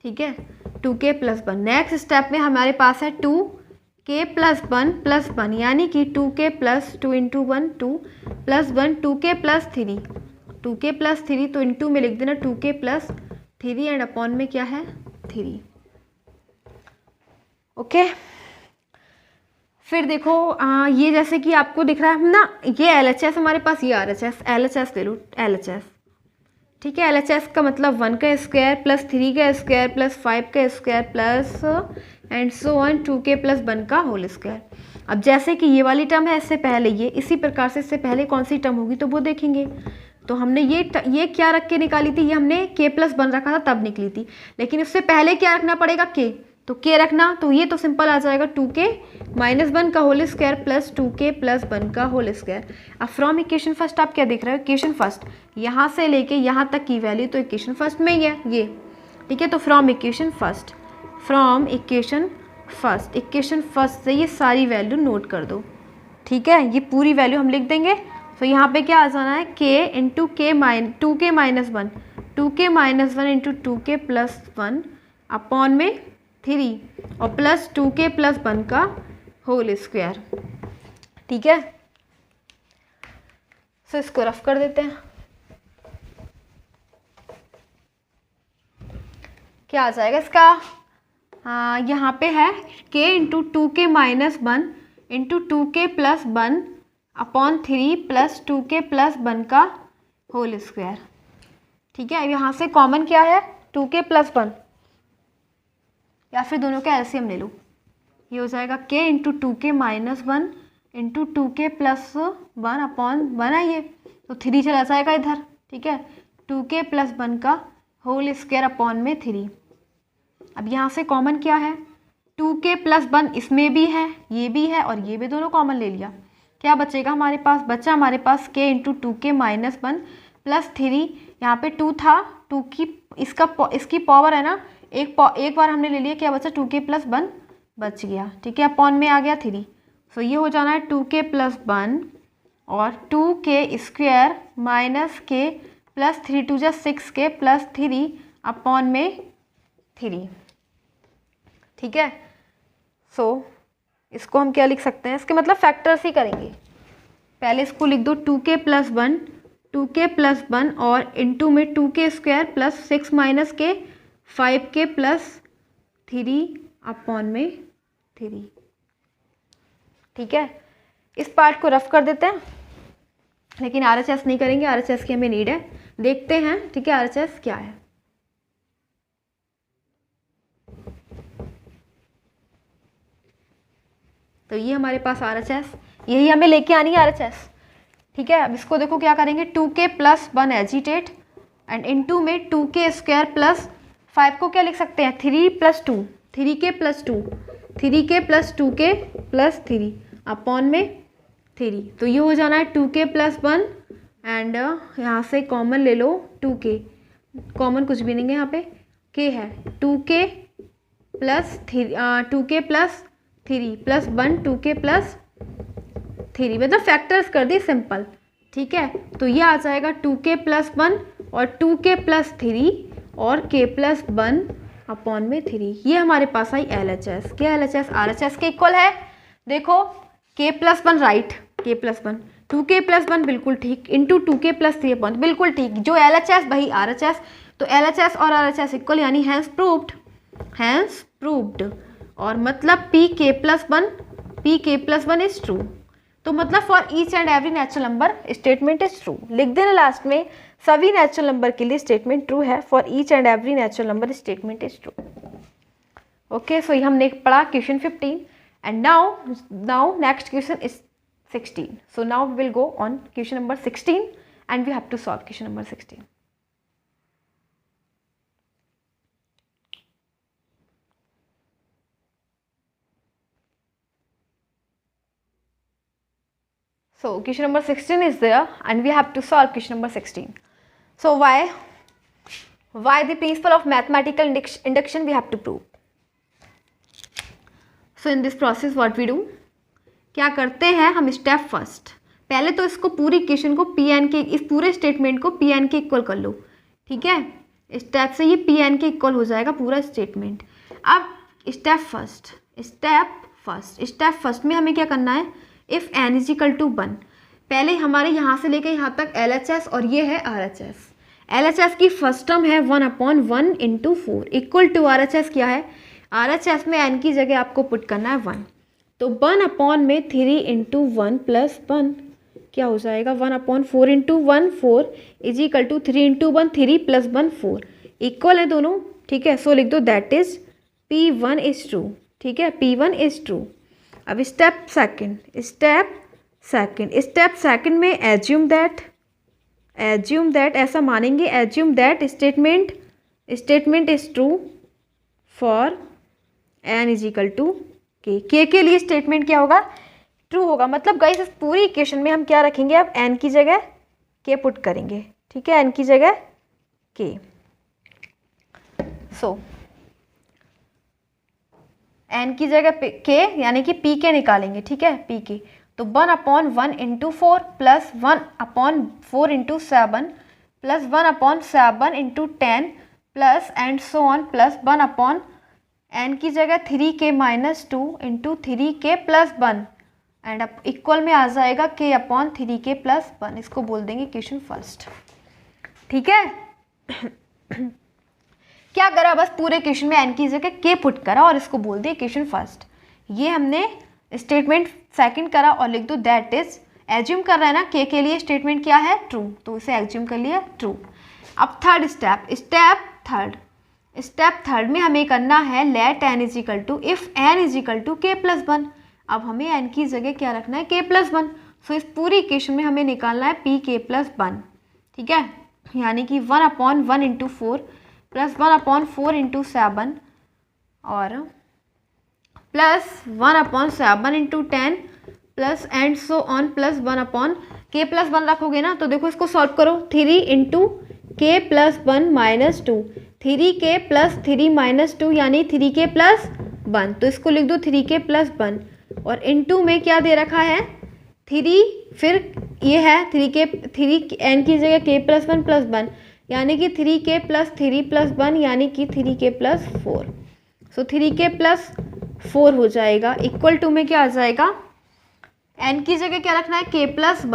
ठीक है, 2k plus one. Next step में हमारे पास है 2k प्लस वन यानी कि 2k plus two into one, 2 plus one, 2k plus three, 2k plus three, तो इंटू में लिख देना 2k plus three and upon में क्या है, थ्री। ओके, फिर देखो ये जैसे कि आपको दिख रहा है ना, ये LHS हमारे पास, ये RHS, LHS ले लो, LHS, ठीक है, LHS का मतलब 1 का स्क्वायर प्लस 3 का स्क्वायर प्लस 5 का square plus and so on 2k plus 1 का होल स्क्वायर। अब जैसे कि ये वाली टर्म है, इससे पहले ये, इसी प्रकार से इससे पहले कौन सी टर्म होगी तो वो देखेंगे। तो हमने ये क्या रख के निकाली थी, ये हमने k प्लस वन रखा था तब निकली थी, लेकिन इससे पहले क्या रखना पड़ेगा, k, तो k रखना, तो ये तो सिंपल आ जाएगा 2k माइनस वन का whole square plus 2k plus one का होल स्क्वायर। अब फ्रॉम इक्वेशन फर्स्ट आप क्या देख रहे हो, इक्वेशन फर्स्ट, यहाँ से लेके यहाँ तक की वैल्यू तो इक्वेशन फर्स्ट में ही है ये, ठीक है, तो from equation first, equation first से ये सारी वैल्यू नोट कर दो, ठीक है, ये पूरी वैल्यू हम लिख देंगे। तो यहाँ पे क्या आ जाना है, k इंटू टू के minus one, 2k minus one into 2k plus one upon में 3 और प्लस 2k प्लस वन का होल स्क्वायर, ठीक है। सो इसको रफ कर देते हैं, क्या आ जाएगा इसका, यहाँ पे है k इंटू टू के minus one into 2k plus one upon 3 plus 2k plus one का होल स्क्वायर, ठीक है। अब यहाँ से कॉमन क्या है, 2k प्लस वन, या फिर दोनों का एलसीएम ले लो, ये हो जाएगा k इंटू टू के minus one into 2k plus one upon one है ये, तो 3 चला जाएगा इधर, ठीक है, 2k प्लस वन का होल स्क्वायर अपॉन में 3। अब यहाँ से कॉमन क्या है, 2k प्लस वन इसमें भी है, ये भी है और ये भी, दोनों कॉमन ले लिया, क्या बचेगा हमारे पास, बचा हमारे पास k इंटू टू के माइनस वन प्लस 3, यहाँ पे 2 था, 2 की इसकी पावर है ना, एक बार हमने ले लिया, क्या बचा 2k प्लस वन बच गया, ठीक है, अपॉन में आ गया 3। सो ये हो जाना है 2k प्लस वन और 2k square minus k plus 3 टू जा 6k प्लस 3 अपॉन में 3, ठीक है। सो इसको हम क्या लिख सकते हैं, इसके मतलब फैक्टर्स ही करेंगे, पहले इसको लिख दो 2k प्लस वन और इंटू में 2k square plus 6 minus k 5k plus 3 upon में 3, ठीक है। इस पार्ट को रफ कर देते हैं, लेकिन RHS नहीं करेंगे, RHS की हमें नीड है, देखते हैं, ठीक है, RHS क्या है। तो ये हमारे पास RHS, यही हमें लेके आनी है RHS, ठीक है। अब इसको देखो क्या करेंगे, 2k plus one agitate and into में 2k स्क्वायर प्लस 5 को क्या लिख सकते हैं, 3 plus two, 3k plus two, 3k plus 2k plus 3 upon में 3, तो ये हो जाना है 2k प्लस वन एंड यहाँ से कॉमन ले लो 2k, कॉमन कुछ भी नहीं है यहाँ पे, k है, 2k plus 2k plus 3 plus 1 2k plus 3, मतलब फैक्टर्स कर दी सिंपल, ठीक है। तो ये आ जाएगा 2k प्लस 1 और 2k प्लस 3 और k प्लस 1 अपॉन में 3। ये हमारे पास आई LHS। क्या LHS RHS के इक्वल है? देखो k plus 1 right, k plus 1 2k plus 1 बिल्कुल ठीक, इंटू 2k प्लस 3 अपॉन बिल्कुल ठीक, जो LHS वही RHS। तो LHS और RHS इक्वल यानी हैंस प्रूव्ड, हैंस प्रूव्ड। और मतलब pk प्लस 1 इज ट्रू। तो मतलब for each and every natural number statement is true. लिख देना लास्ट में सभी नेचुरल नंबर के लिए स्टेटमेंट ट्रू है। For each and every natural number statement is true. Okay, so ये हमने पढ़ा question 15 and now next question is 16. So now we will go on question number 16 and we have to solve question number 16. So question number 16 is there and we have to solve question number 16. So why the principle of mathematical induction we have to prove. So in this process what we do, क्या करते हैं हम, step first पहले तो इसको पूरी equation को Pn के, इस पूरे स्टेटमेंट को Pn के इक्वल कर लो, ठीक है। स्टेप से ये Pn के इक्वल हो जाएगा पूरा स्टेटमेंट। अब स्टेप फर्स्ट में हमें क्या करना है, if n is equal to 1, पहले हमारे यहाँ से लेके यहाँ तक LHS और ये है RHS। LHS की फर्स्ट टर्म है 1/1 इंटू 4 इक्वल टू RHS क्या है, RHS में n की जगह आपको पुट करना है 1, तो 1/3 में 3 इंटू 1 प्लस 1 क्या हो जाएगा, 1/4 into 1 4 is equal to 3 into 1 3 plus 1 4 equal है दोनों, ठीक है। सो लिख दो that is P1 is true, ठीक है, P1 इज ट्रू। अब स्टेप सेकंड में एज्यूम दैट ऐसा मानेंगे, assume that statement is true for n is equal to k के लिए स्टेटमेंट क्या होगा, ट्रू होगा। मतलब गाइस इस पूरी इक्वेशन में हम क्या रखेंगे, अब n की जगह k पुट करेंगे, ठीक है, n की जगह k। सो n की जगह k यानी कि pk निकालेंगे, ठीक है, pk। तो 1/1 into 4 plus 1/4 into 7 plus 1/7 into 10 plus and so on plus 1/n की जगह 3k minus 2 into 3k plus 1 and अब इक्वल में आ जाएगा k/3k प्लस 1। इसको बोल देंगे इक्वेशन फर्स्ट, ठीक है। क्या करा, बस पूरे इक्वेशन में n की जगह k पुट करा और इसको बोल दिया इक्वेशन फर्स्ट। ये हमने स्टेटमेंट सेकंड करा और लिख दो दैट इज, एज्यूम कर रहा है ना k के लिए स्टेटमेंट क्या है, ट्रू, तो इसे एज्यूम कर लिया ट्रू। अब थर्ड स्टेप थर्ड में हमें करना है let n is equal to, if n is equal to k plus 1। अब हमें n की जगह क्या रखना है, k प्लस 1। सो इस पूरी इक्वेशन में हमें निकालना है pk प्लस 1, ठीक है, यानी कि 1/1 इंटू 4 प्लस 1/4 इंटू 7 और plus 1/7 into 10 plus and so on plus 1/k plus 1 रखोगे ना, तो देखो इसको सॉल्व करो, 3 into k plus 1 minus 2, 3k plus 3 minus 2 यानी 3k प्लस 1, तो इसको लिख दो 3k प्लस 1 और इनटू में क्या दे रखा है 3, फिर ये है 3 n की जगह k प्लस 1 प्लस 1 यानी कि 3k प्लस 3 प्लस 1 यानी कि 3k प्लस 4। सो 3k प्लस 4 हो जाएगा, इक्वल टू में क्या आ जाएगा, n की जगह क्या रखना है k plus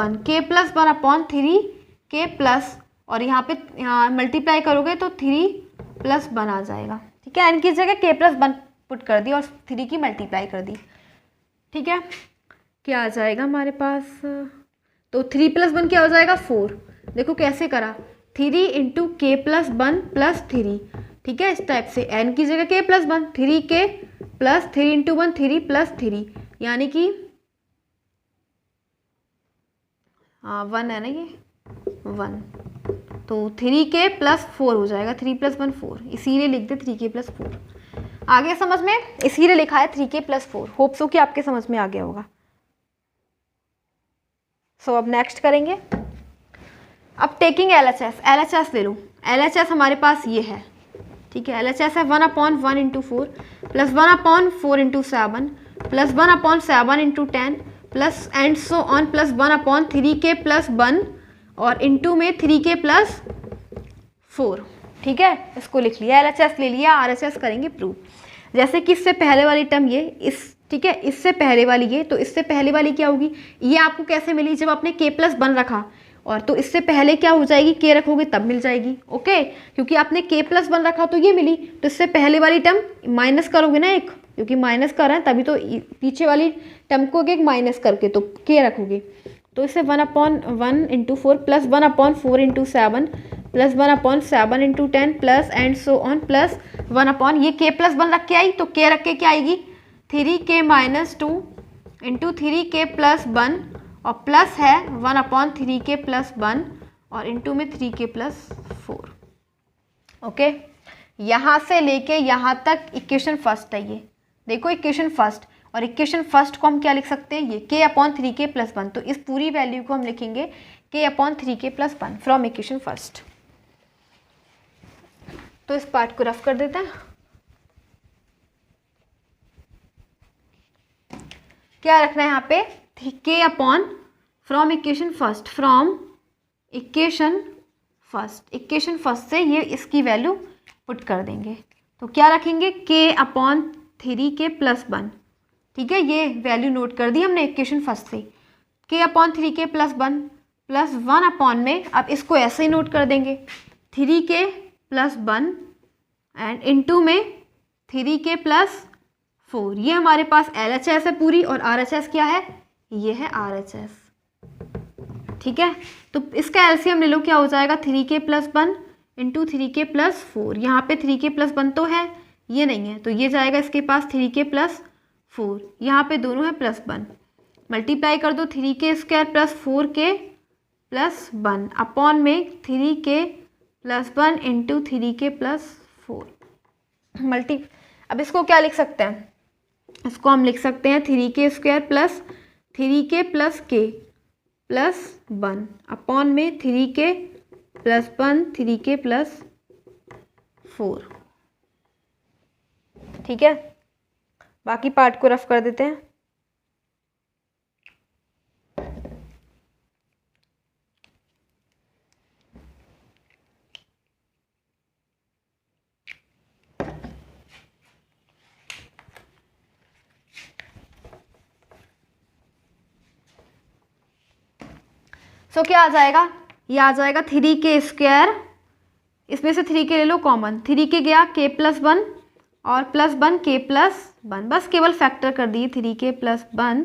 1 upon 3k plus, और यहाँ पे मल्टीप्लाई करोगे तो 3 प्लस 1 आ जाएगा, ठीक है। n की जगह k प्लस 1 पुट कर दी और 3 की मल्टीप्लाई कर दी, ठीक है। क्या आ जाएगा हमारे पास, तो 3 प्लस 1 क्या हो जाएगा 4। देखो कैसे करा, 3 इंटू k प्लस 1 प्लस 3, ठीक है, इस टाइप से n की जगह k plus 1 3k plus 3 into 1 3 plus 3 यानी कि 1 है ना, ये 1, तो 3k प्लस 4 हो जाएगा, 3 प्लस 1 4, इसीलिए लिख दे 3k प्लस 4। आगे समझ में, इसीलिए लिखा है 3k प्लस 4। होप सो कि आपके समझ में आ गया होगा। सो अब नेक्स्ट करेंगे, अब टेकिंग LHS ले लो। LHS हमारे पास ये है, ठीक है। LHS है 1/1 into 4 plus 1/4 into 7 plus 1/7 into 10 plus and so on plus 1/3k plus 1 और इंटू में 3k प्लस 4। ठीक है, इसको लिख लिया, LHS ले लिया, RHS करेंगे प्रूव। जैसे कि इससे पहले वाली टर्म ये इस, ठीक है, इससे पहले वाली ये, तो इससे पहले वाली क्या होगी, ये आपको कैसे मिली, जब आपने k प्लस 1 रखा, और तो इससे पहले क्या हो जाएगी, k रखोगे तब मिल जाएगी। ओके, क्योंकि आपने k प्लस 1 रखा तो ये मिली, तो इससे पहले वाली टर्म माइनस करोगे ना एक, क्योंकि माइनस कर रहे हैं तभी तो पीछे वाली टर्म को एक माइनस करके तो k रखोगे। तो इससे 1/1 into 4 plus 1/4 into 7 plus 1/7 into 10 plus and so on plus 1 ये k प्लस 1 रख के आई, तो k रख के क्या आएगी 3k minus 2 into 3k plus 1 और प्लस है 1/3k प्लस 1 और इंटू में 3k प्लस 4। ओके, यहाँ से लेके यहाँ तक इक्वेशन फर्स्ट है ये, देखो इक्वेशन फर्स्ट, और इक्वेशन फर्स्ट को हम क्या लिख सकते हैं, ये k/3k प्लस 1, तो इस पूरी वैल्यू को हम लिखेंगे k/3k plus 1 from equation first. तो इस पार्ट को रफ कर देते हैं। क्या रखना है यहाँ पे, k from equation first, from equation first से ये इसकी वैल्यू पुट कर देंगे, तो क्या रखेंगे k/3k प्लस 1। ठीक है, ये वैल्यू नोट कर दी हमने इक्वेशन फर्स्ट से, k/3k प्लस 1 प्लस 1 में, अब इसको ऐसे ही नोट कर देंगे 3k प्लस 1 एंड इंटू में 3k प्लस 4। ये हमारे पास LHS है पूरी, और RHS क्या है, ये है RHS। ठीक है, तो इसका LCM ले लो, क्या हो जाएगा 3k plus 1 into 3k plus 4। यहाँ पे 3k प्लस 1 तो है, ये नहीं है, तो ये जाएगा इसके पास 3k प्लस 4, यहाँ पे दोनों है प्लस 1, मल्टीप्लाई कर दो 3k square plus 4k plus 1 upon में 3k plus 1 into 3k plus 4 अब इसको क्या लिख सकते हैं, इसको हम लिख सकते हैं 3k square plus 3k plus k plus 1 upon में 3k प्लस 1 3k प्लस 4। ठीक है, बाकी पार्ट को रफ कर देते हैं। सो क्या आ जाएगा, ये आ जाएगा 3k स्क्वायर, इसमें से 3k ले लो कॉमन, 3k गया k प्लस 1 और प्लस 1 k प्लस 1, बस केवल फैक्टर कर दिए 3k प्लस 1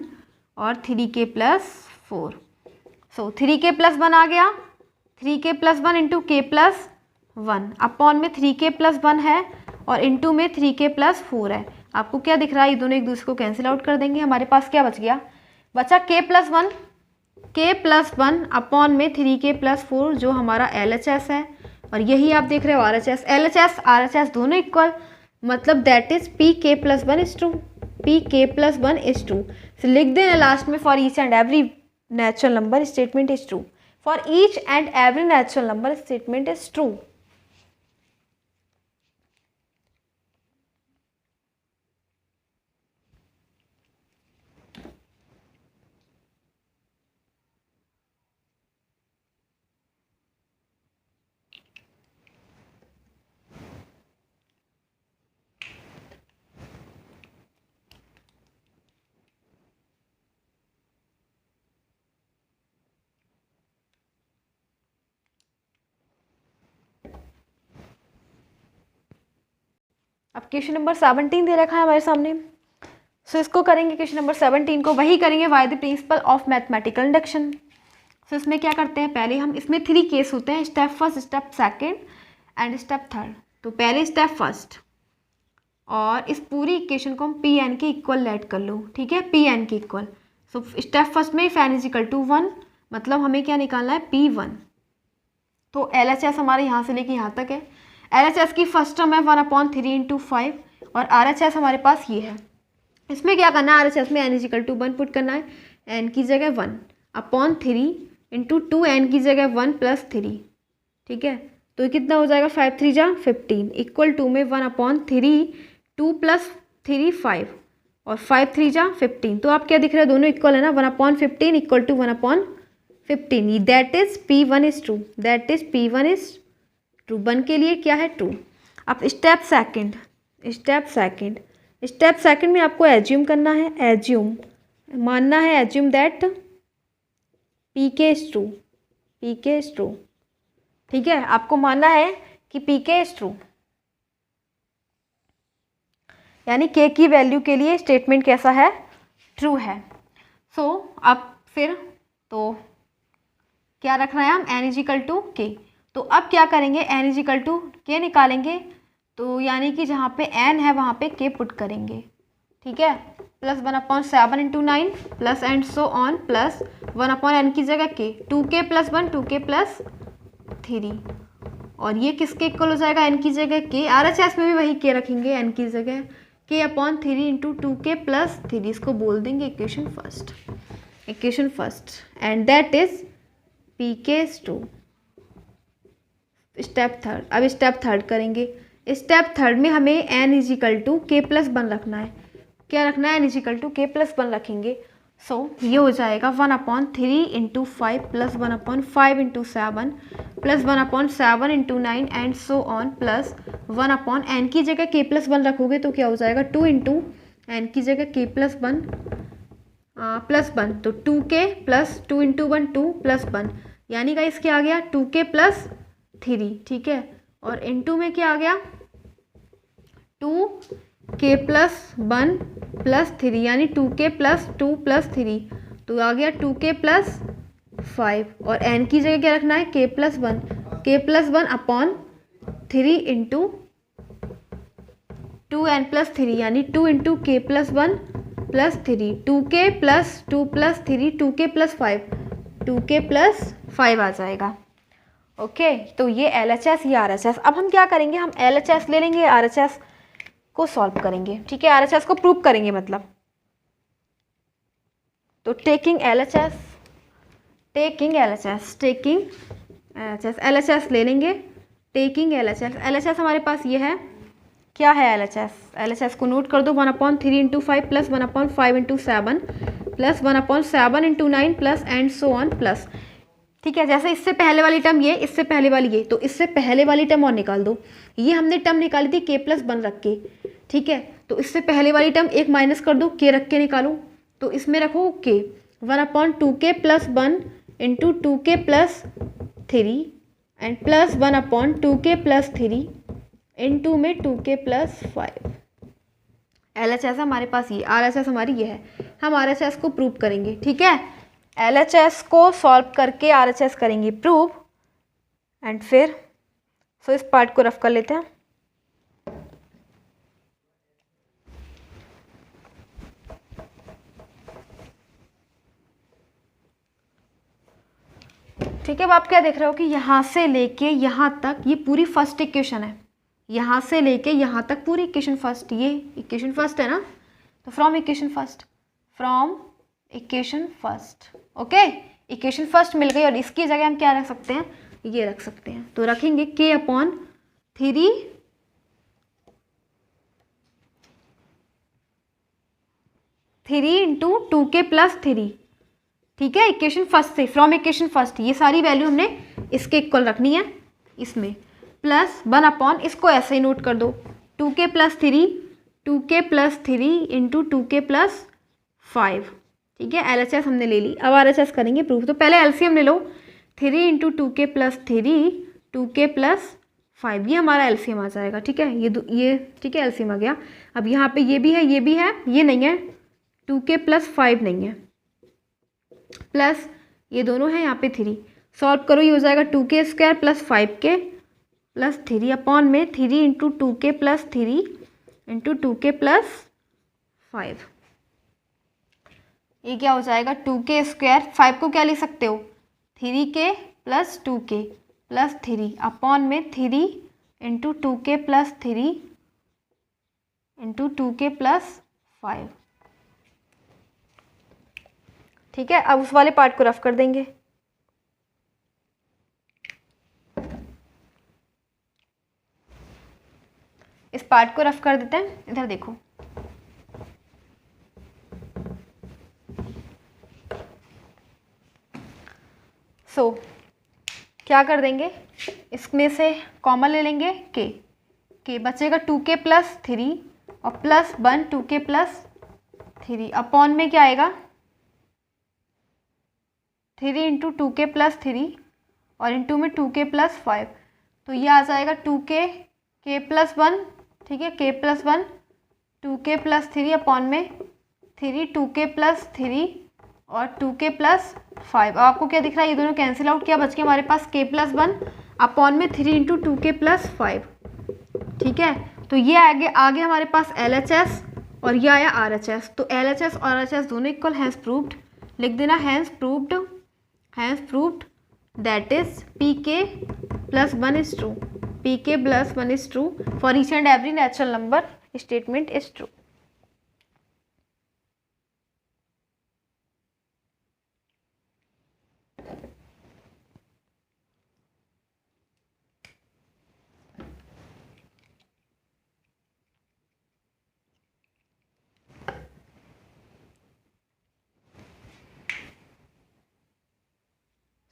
और 3k प्लस 4। सो 3k प्लस 1 आ गया, 3k plus 1 into k plus 1 upon में 3k प्लस 1 है और इंटू में 3k प्लस 4 है। आपको क्या दिख रहा है, ये दोनों एक दूसरे को कैंसिल आउट कर देंगे, हमारे पास क्या बच गया, बचा k प्लस 1 अपॉन में 3k प्लस 4 जो हमारा LHS है, और यही आप देख रहे हो RHS। LHS RHS दोनों इक्वल, मतलब that is pk plus 1 is true, pk plus 1 is true. लिख देना लास्ट में for each and every natural number statement is true, for each and every natural number statement is true. अब question number 17 दे रखा है हमारे सामने, सो इसको करेंगे क्वेश्चन नंबर 17 को, वही करेंगे by the principle of mathematical induction. So इसमें क्या करते हैं, पहले हम, इसमें 3 केस होते हैं, step first, step second and step third. तो पहले स्टेप फर्स्ट, और इस पूरी इक्वेशन को हम पी एन के इक्वल लेट कर लो, ठीक है, पी एन के इक्वल। सो स्टेप फर्स्ट में फैन इज इक्वल टू 1, मतलब हमें क्या निकालना है, P1। तो LHS हमारे यहाँ से लेके यहाँ तक है। LHS की फर्स्ट टर्म है 1/3 इंटू 5 और RHS हमारे पास ये है। इसमें क्या करना है, RHS में n is equal to 1 put करना है, n की जगह 1/3 इंटू 2 n की जगह 1 प्लस 3, ठीक है। तो कितना हो जाएगा 5 3 जा 15 इक्वल टू में 1/3 2 + 3 5 और 5 3 जा 15। तो आप क्या दिख रहा है दोनों इक्वल है ना 1/15 equal to 1/15 that is P1 is true that is P1 is true. One के लिए क्या है ट्रू। अब स्टेप सेकंड में आपको एज्यूम करना है मानना है assume that PK is true. ठीक है आपको मानना है कि PK इज ट्रू यानी K की वैल्यू के लिए स्टेटमेंट कैसा है ट्रू है। सो अब फिर तो क्या रखना है हम n = K। तो अब क्या करेंगे n = K निकालेंगे तो यानी कि जहाँ पे n है वहाँ पे K पुट करेंगे। ठीक है +1/7 × 9 plus and so on plus 1/n की जगह K 2K + 1 2K + 3 और ये किसके इक्वल हो जाएगा n की जगह K। RHS में भी वही K रखेंगे n की जगह K/3 × 2K + 3 इसको बोल देंगे equation first and that is PK is true. Step third करेंगे। स्टेप थर्ड में हमें n = K + 1 रखना है। क्या रखना है n = K + 1 रखेंगे। सो ये हो जाएगा 1/3 × 5 + 1/5 × 7 + 1/7 × 9 and so on plus 1/n की जगह K + 1 रखोगे तो क्या हो जाएगा 2 × n की जगह K + 1 +1 तो 2K + 2 × 1 2 + 1 यानी गाइस क्या आ गया 2K + 3। ठीक है और इनटू में क्या आ गया 2K + 1 + 3 यानी 2K + 2 + 3 तो आ गया 2K + 5 और n की जगह क्या रखना है K + 1/3 × 2n + 3 यानी 2 × K + 1 + 3 2K + 2 + 3 2K + 5 आ जाएगा। ओके तो ये LHS ये RHS। अब हम क्या करेंगे हम LHS ले लेंगे RHS को सॉल्व करेंगे। ठीक है RHS को प्रूव करेंगे मतलब। तो टेकिंग LHS ले लेंगे। टेकिंग LHS हमारे पास ये है क्या है LHS को नोट कर दो 1/3 × 5 + 1/5 × 7 + 1/7 × 9 plus and so on plus. ठीक है जैसे इससे पहले वाली टर्म ये इससे पहले वाली ये तो इससे पहले वाली टर्म और निकाल दो। ये हमने टर्म निकाली थी K + 1 रख के। ठीक है तो इससे पहले वाली टर्म एक माइनस कर दो K रख के निकालो तो इसमें रखो K 1/2K + 1 × 2K + 3 and plus 1/2K + 3 × में 2K + 5। LHS हमारे पास ये RHS हमारी ये है। हम RHS को प्रूव करेंगे। ठीक है LHS को सॉल्व करके RHS करेंगे प्रूव एंड फिर इस पार्ट को रफ कर लेते हैं। ठीक है अब आप क्या देख रहे हो कि यहाँ से लेके यहाँ तक ये पूरी फर्स्ट इक्वेशन है। यहाँ से लेके यहाँ तक पूरी इक्वेशन फर्स्ट ये इक्वेशन फर्स्ट है ना तो from equation first okay equation first मिल गई और इसकी जगह हम क्या रख सकते हैं ये रख सकते हैं। तो रखेंगे K/3 × 2K + 3। ठीक है इक्वेशन फर्स्ट से फ्रॉम इक्वेशन फर्स्ट ये सारी वैल्यू हमने इसके इक्वल रखनी है इसमें प्लस 1/, इसको ऐसे ही नोट कर दो 2K + 3 × 2K + 5। ठीक है LHS हमने ले ली। अब RHS करेंगे प्रूफ। तो पहले LCM ले लो 3 × 2K + 3 2K + 5 ये हमारा LCM आ जाएगा। ठीक है ये ठीक है LCM आ गया। अब यहाँ पे ये भी है ये नहीं है 2K + 5 नहीं है प्लस ये दोनों है यहाँ पे 3 सॉल्व करो ये हो जाएगा 2K² + 5K + 3 में 3 × 2K + 3 × 2K + 5 ये क्या हो जाएगा 2K²। 5 को क्या लिख सकते हो 3K + 2K + 3 में 3 × 2K + 3 × 2K + 5। ठीक है अब उस वाले पार्ट को रफ कर देंगे। इस पार्ट को रफ कर देते हैं। इधर देखो, क्या कर देंगे, इसमें से कॉमन ले लेंगे के बचेगा 2k प्लस 3 और प्लस 1 2k प्लस 3 अपॉन में क्या आएगा 3 इंटू 2k प्लस 3 और इंटू में 2k प्लस 5, तो ये आ जाएगा 2k k प्लस 1, ठीक है, k plus 1 2k plus 3 upon में 3 2k प्लस 3 और 2k प्लस 5। आपको क्या दिख रहा है, ये दोनों कैंसिल आउट, क्या बच गया हमारे पास k प्लस 1 अपॉन में 3 इंटू 2k प्लस 5, ठीक है। तो ये आगे हमारे पास LHS और ये आया RHS, तो LHS और RHS दोनों इक्वल, हैंस प्रूव्ड, लिख देना hence proved that is pk plus 1 is true, pk plus 1 is true for each and every natural number, statement is true.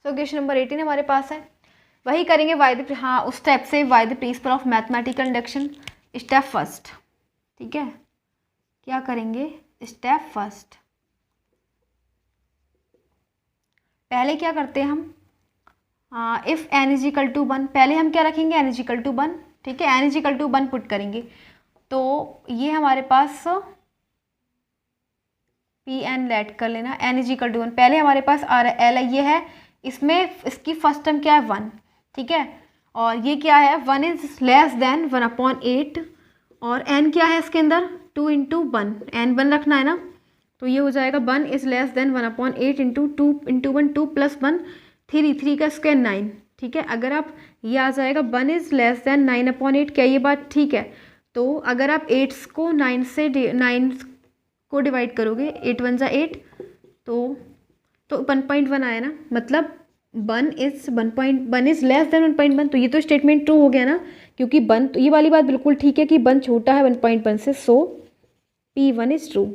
So question number 18 हमारे पास है, वही करेंगे उस स्टेप से by the principle of mathematical induction. Step first, ठीक है, क्या करेंगे, स्टेप फर्स्ट पहले क्या करते हैं हम, if n is equal to 1, पहले हम क्या रखेंगे n इज इक्वल टू 1, ठीक है, n is equal to 1 put करेंगे, तो ये हमारे पास Pn लेट कर लेना, n इज इक्वल टू 1, पहले हमारे पास L ये है, इसमें इसकी फर्स्ट टर्म क्या है 1, ठीक है, और ये क्या है 1 इज लेस देन 1/8 और n क्या है इसके अंदर 2 इंटू 1, n 1 रखना है ना, तो ये हो जाएगा 1 is less then 1/8 into 2 into 1 2 plus 1 3 का स्क्वायर 9, ठीक है। अगर आप ये आ जाएगा 1 इज लेस देन 9/8, क्या ये बात ठीक है, तो अगर आप 8 को 9 से 9 को डिवाइड करोगे 8 1 जा 8 तो 1.1 आया ना, मतलब 1 इज लेस देन 1.1, तो ये तो स्टेटमेंट ट्रू हो गया ना, क्योंकि 1, तो ये वाली बात बिल्कुल ठीक है कि 1 छोटा है 1.1 से, सो P1 इज ट्रू,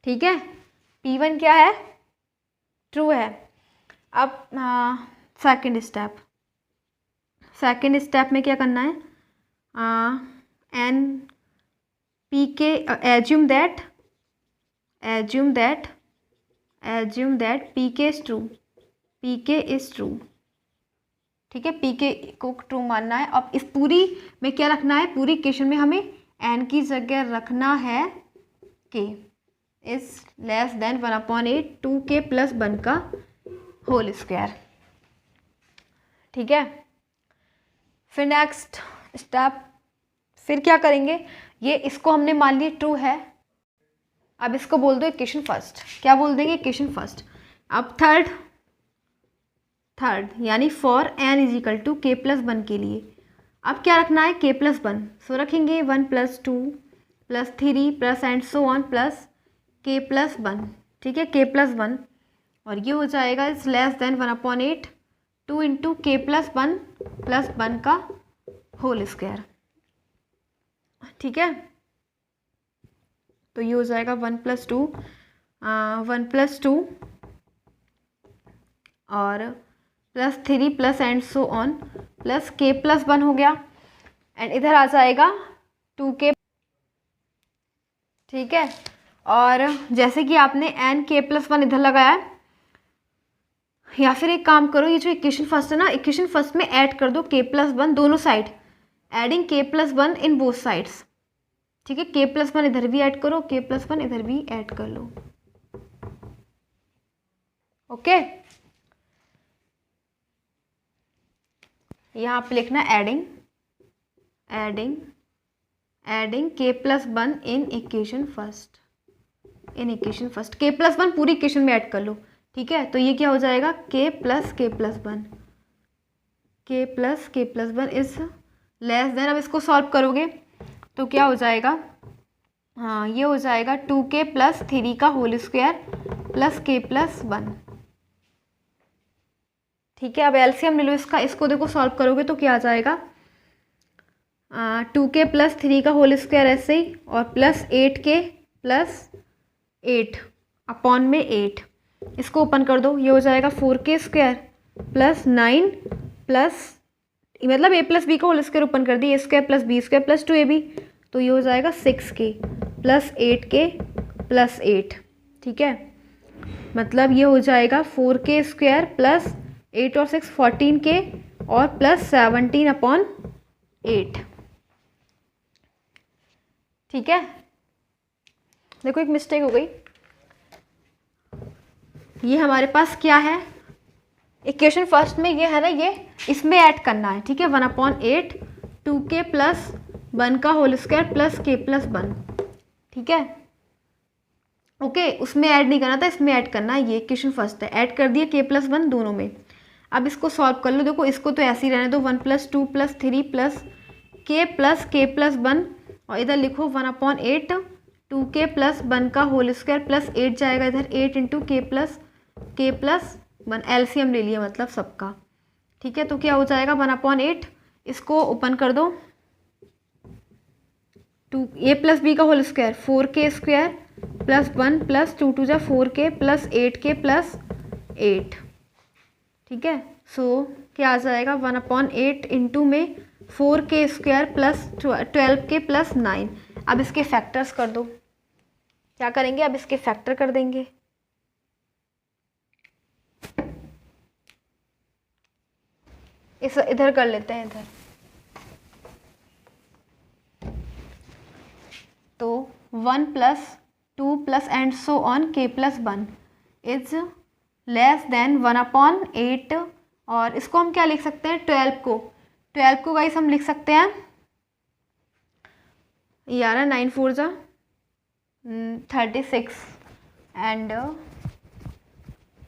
ठीक है, P1 क्या है, ट्रू है। अब सेकंड स्टेप में क्या करना है, एन पी के assume that pk is true, ठीक है, pk को ट्रू मानना है। अब इस पूरी में क्या रखना है, पूरी इक्वेशन में हमें n की जगह रखना है k is less then 1/8 2k plus 1 का होल स्क्वायर, ठीक है। फिर नेक्स्ट स्टेप, फिर क्या करेंगे, ये इसको हमने मान लिया ट्रू है, अब इसको बोल दो इक्वेशन फर्स्ट, क्या बोल देंगे इक्वेशन फर्स्ट। अब थर्ड यानी for n is equal to k plus 1 के लिए अब क्या रखना है k प्लस 1, सो रखेंगे 1 plus 2 plus 3 plus and so on plus k plus 1, ठीक है, k प्लस 1, और ये हो जाएगा is less then 1/8 2 into k plus 1 का होल स्क्वायर, ठीक है। तो ये हो जाएगा 1 प्लस 2 और plus 3 plus and so on plus k plus 1 हो गया, एंड इधर आ जाएगा 2k, ठीक है। और जैसे कि आपने n k प्लस 1 इधर लगाया है, या फिर एक काम करो, ये जो इक्वेशन फर्स्ट है ना, इक्वेशन फर्स्ट में ऐड कर दो k प्लस 1 दोनों side, adding k plus 1 in both sides, ठीक है, k प्लस 1 इधर भी ऐड करो, k प्लस 1 इधर भी ऐड कर लो, ओके। यहाँ पे लिखना adding k plus 1 in equation first, k plus 1 पूरी इक्वेशन में ऐड कर लो, ठीक है। तो ये क्या हो जाएगा k plus 1 is less then, अब इसको सॉल्व करोगे तो क्या हो जाएगा, हाँ ये हो जाएगा 2k प्लस 3 का whole square plus k plus 1, ठीक है, अब एलसीएम ले लो इसका, इसको देखो सॉल्व करोगे तो क्या आ जाएगा, 2k प्लस 3 का होल स्क्वायर ऐसे ही, और प्लस 8k प्लस 8 अपॉन में 8, इसको ओपन कर दो, ये हो जाएगा 4k स्क्वायर प्लस 9 प्लस, मतलब a प्लस बी का होल स्क्वायर ओपन कर दिया, a square plus B square plus 2ab, तो ये हो जाएगा 6k प्लस 8k प्लस 8। ठीक है, मतलब ये हो जाएगा 4k स्क्वायर प्लस 8 और 6 14k और प्लस 17 अपॉन 8। ठीक है, देखो एक मिस्टेक हो गई, ये हमारे पास क्या है, इक्वेशन फर्स्ट में ये है ना, ये इसमें ऐड करना है। ठीक है, 1/8 2k प्लस 1 का whole square plus k plus 1। ठीक है, ओके, उसमें ऐड नहीं करना था, इसमें ऐड करना है, ये इक्वेशन फर्स्ट है, ऐड कर दिया k प्लस 1 दोनों में। अब इसको सॉल्व कर लो, देखो इसको तो ऐसे ही रहने दो, 1 plus 2 plus 3 plus k plus 1, और इधर लिखो 1/8 2k प्लस 1 का होल स्क्वायर प्लस 8 जाएगा इधर, 8 इंटू k प्लस 1 एलसीएम ले लिया मतलब सबका। ठीक है, तो क्या हो जाएगा 1/8, इसको ओपन कर दो, 2a प्लस बी का whole square 4k square plus 1 plus 2 2 जा 4k प्लस 8k प्लस 8। ठीक है, सो क्या आ जाएगा 1/8 इंटू में 4k square plus 12k plus 9। अब इसके फैक्टर्स कर दो, क्या करेंगे, अब इसके फैक्टर कर देंगे, इस इधर कर लेते हैं इधर, तो 1 plus 2 plus and so on k plus 1 is less then 1/8, और इसको हम क्या लिख सकते हैं, 12 को गाइस हम लिख सकते हैं, यार 9 4 जा 36 एंड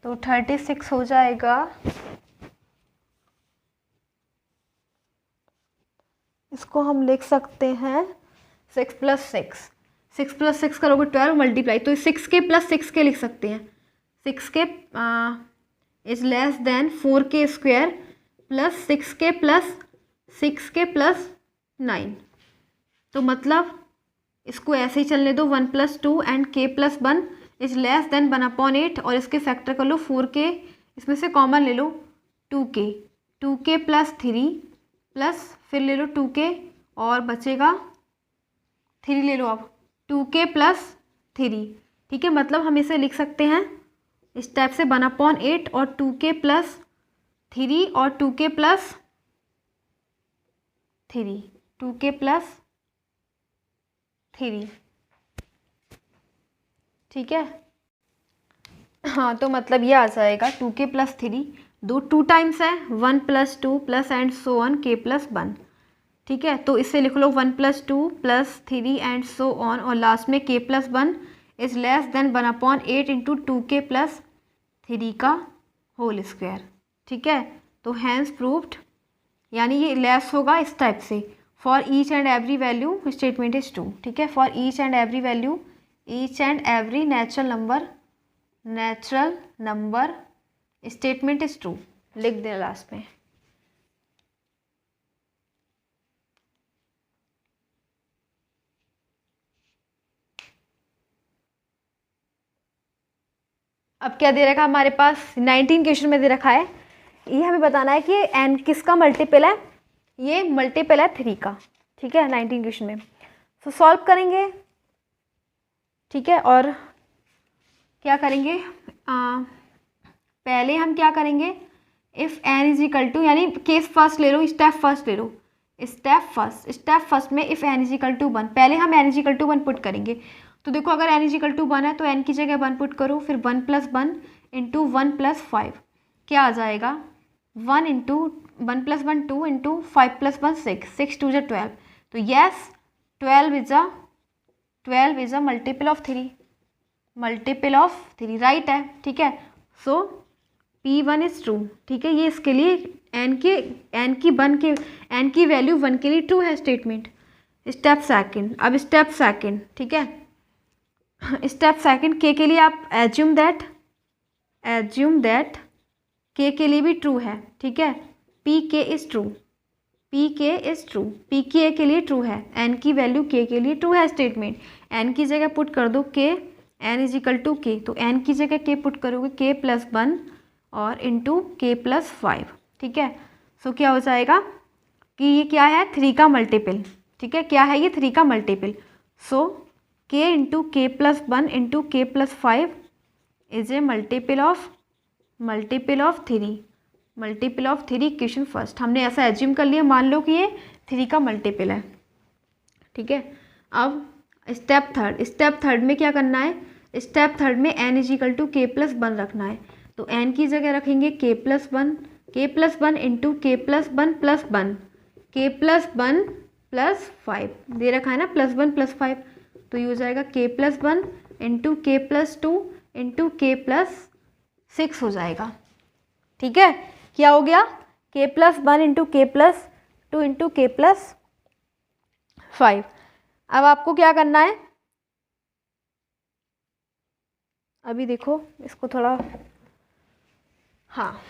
तो 36 हो जाएगा, इसको हम लिख सकते हैं 6 प्लस 6 करोगे 12 मल्टीप्लाई, तो 6k प्लस 6k लिख सकते हैं, 6k is less then 4k square plus 6k plus 9। तो मतलब इसको ऐसे ही चलने दो, 1 plus 2 and k plus 1 is less then 1/8, और इसके फैक्टर कर लो 4k, इसमें से कॉमन ले लो 2k प्लस 3 प्लस फिर ले लो 2k और बचेगा 3 ले लो, अब 2k प्लस 3। ठीक है, मतलब हम इसे लिख सकते हैं इस टाइप से 1/8 और 2k प्लस 3 और 2k प्लस 3, 2k प्लस 3। ठीक है, हाँ, तो मतलब ये आ जाएगा 2k प्लस 3, 2 टाइम्स है, 1 plus 2 plus and so on k plus 1। ठीक है, तो इससे लिख लो 1 plus 2 plus 3 and so on, और लास्ट में k plus 1 is less then 1/8 into 2k plus 3 का होल स्क्वायर। ठीक है, तो हैंस प्रूव्ड, यानी ये लेस होगा इस टाइप से, for each and every value statement is true. ठीक है, for each and every value, each and every natural number statement is true, लिख देना लास्ट में। अब क्या दे रखा है हमारे पास, 19 क्वेश्चन में दे रखा है, ये हमें बताना है कि n किसका मल्टीपल है, ये मल्टीपल है 3 का। ठीक है, 19 क्वेश्चन में, तो सॉल्व करेंगे। ठीक है, और क्या करेंगे, पहले हम क्या करेंगे, if n is equal to, यानी केस फर्स्ट ले लो, स्टेप फर्स्ट में if n is equal to 1, पहले हम n is equal to 1 put करेंगे। तो देखो अगर n इज इक्वल टू 1 है तो n की जगह 1 पुट करो, फिर 1 प्लस 1 इंटू 1 प्लस 5, क्या आ जाएगा 1 इंटू 1 प्लस 1 2 इंटू 5 प्लस 1 6, 6 2 12। तो yes 12 is a multiple of 3, right है। ठीक है, सो P1 इज ट्रू। ठीक है, ये इसके लिए n की वैल्यू 1 के लिए ट्रू है स्टेटमेंट। स्टेप सेकंड, अब स्टेप सेकंड, ठीक है, स्टेप सेकंड के लिए आप एज्यूम दैट के लिए भी ट्रू है, ठीक है, पी के इज़ ट्रू, पी के इज़ ट्रू, पी की ए के लिए ट्रू है, एन की वैल्यू के लिए ट्रू है स्टेटमेंट। एन की जगह पुट कर दो के, एन इज इक्वल टू के, तो एन की जगह के पुट करोगे के प्लस 1 और इंटू के प्लस 5, ठीक है। सो क्या हो जाएगा कि ये क्या है 3 का मल्टीपल, ठीक है, क्या है ये 3 का मल्टीपल। सो के into k plus 1 into k plus 5 is a multiple of 3, multiple of 3 equation first. हमने ऐसा एज्यूम कर लिया, मान लो कि ये 3 का मल्टीपल है, ठीक है। अब स्टेप थर्ड में क्या करना है, स्टेप थर्ड में एन इज इक्वल टू के प्लस 1 रखना है। तो एन की जगह रखेंगे के plus 1 into k plus 1 plus 1, K plus 1 plus 5 दे रखा है ना, प्लस 1 प्लस 5, तो ये हो जाएगा के plus 1 into k plus 2 into k plus 6 हो जाएगा, ठीक है। क्या हो गया के plus 1 into k plus 2 into k plus 5। अब आपको क्या करना है, अभी देखो इसको थोड़ा, हाँ,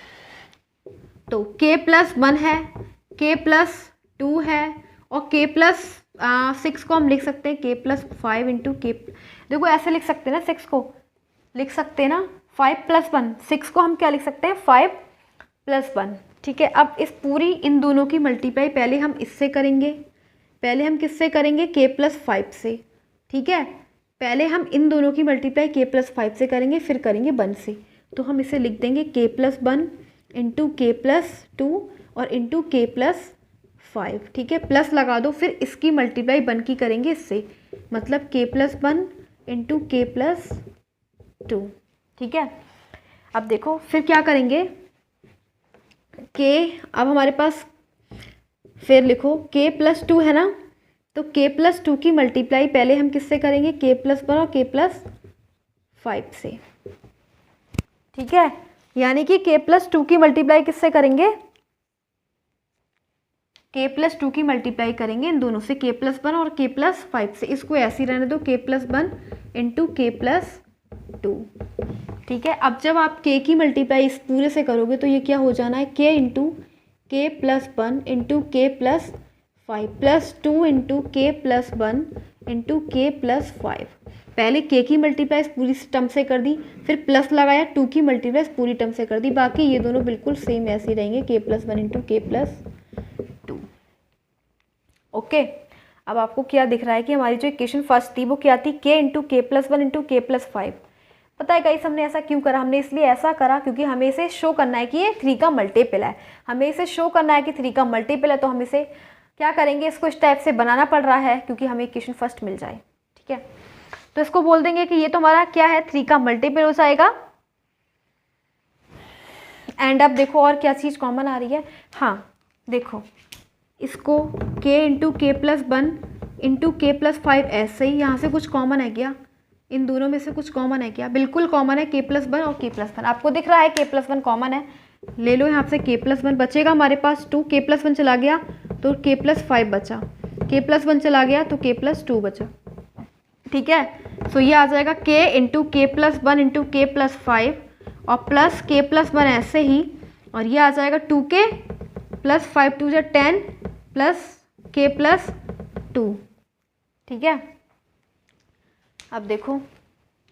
तो k प्लस 1 है, k प्लस 2 है और k प्लस 6 को हम लिख सकते हैं k प्लस 5 इंटू के, देखो ऐसे लिख सकते हैं ना, 6 को लिख सकते हैं ना 5 प्लस 1, 6 को हम क्या लिख सकते हैं 5 प्लस 1, ठीक है। अब इस पूरी इन दोनों की मल्टीप्लाई पहले हम इससे करेंगे, पहले हम किससे करेंगे के प्लस 5 से, ठीक है। पहले हम इन दोनों की मल्टीप्लाई के प्लस 5 से करेंगे, फिर करेंगे 1 से। तो हम इसे लिख देंगे के प्लस 1 इंटू के प्लस 2 और इंटू के प्लस 5, ठीक है। प्लस लगा दो, फिर इसकी मल्टीप्लाई 1 की करेंगे इससे, मतलब के प्लस 1 इंटू के प्लस 2, ठीक है। अब देखो फिर क्या करेंगे, के, अब हमारे पास फिर लिखो के प्लस 2 है ना, तो के प्लस 2 की मल्टीप्लाई पहले हम किससे करेंगे के प्लस 1 और के प्लस 5 से, ठीक है। यानी कि के प्लस 2 की मल्टीप्लाई किससे करेंगे, के प्लस 2 की मल्टीप्लाई करेंगे इन दोनों से, के प्लस 1 और के प्लस 5 से। इसको ऐसे ही रहने दो, के प्लस 1 इंटू के प्लस 2, ठीक है। अब जब आप के की मल्टीप्लाई इस पूरे से करोगे तो ये क्या हो जाना है, के into k plus 1 into k plus 5 plus 2 into k plus 1 into k plus 5। पहले के की मल्टीप्लाई इस पूरी टर्म से कर दी, फिर प्लस लगाया, 2 की मल्टीप्लाई इस पूरी टर्म से कर दी, बाकी ये दोनों बिल्कुल सेम ऐसे ही रहेंगे, के plus 1 into k plus 2, okay. अब आपको क्या दिख रहा है कि हमारी जो इक्वेशन फर्स्ट थी वो क्या थी, के into k plus 1 into k plus 5। पता है गाइस हमने ऐसा क्यों करा, हमने इसलिए ऐसा करा क्योंकि हमें इसे शो करना है कि ये 3 का मल्टीपल है, हमें इसे शो करना है कि 3 का मल्टीपल है। तो हम इसे क्या करेंगे, इसको इस टाइप से बनाना पड़ रहा है क्योंकि हमें इक्वेशन फर्स्ट मिल जाए, ठीक है। तो इसको बोल देंगे कि ये तो हमारा क्या है 3 का मल्टीपल हो जाएगा। एंड अब देखो और क्या चीज़ कॉमन आ रही है, हाँ देखो इसको k into k plus 1 into k plus 5 ऐसे ही, यहाँ से कुछ कॉमन है क्या, इन दोनों में से कुछ कॉमन है क्या, बिल्कुल कॉमन है, के प्लस 1 और के प्लस 1 आपको दिख रहा है, के प्लस 1 कॉमन है, ले लो यहाँ से के प्लस 1, बचेगा हमारे पास 2, के प्लस 1 चला गया तो के प्लस 5 बचा, के प्लस 1 चला गया तो के प्लस 2 बचा, ठीक है। सो ये आ जाएगा के into k plus 1 into k plus 5 और प्लस के प्लस 1 ऐसे ही, और ये आ जाएगा 2k प्लस 5 2 10 प्लस के प्लस 2, ठीक है। अब देखो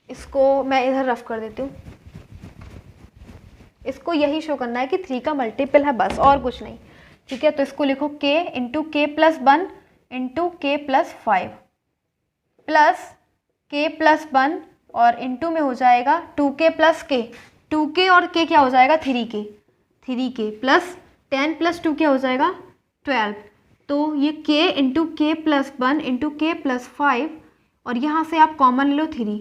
इसको मैं इधर रफ कर देती हूँ, इसको यही शो करना है कि 3 का मल्टीपल है बस, और कुछ नहीं, ठीक है। तो इसको लिखो k into k plus 1 into k plus 5 plus के प्लस 1 और इंटू में हो जाएगा 2k प्लस k, 2k और k क्या हो जाएगा 3k प्लस 10 प्लस 2 क्या हो जाएगा 12। तो ये k into k plus 1 into k plus 5 और यहाँ से आप कॉमन ले लो 3,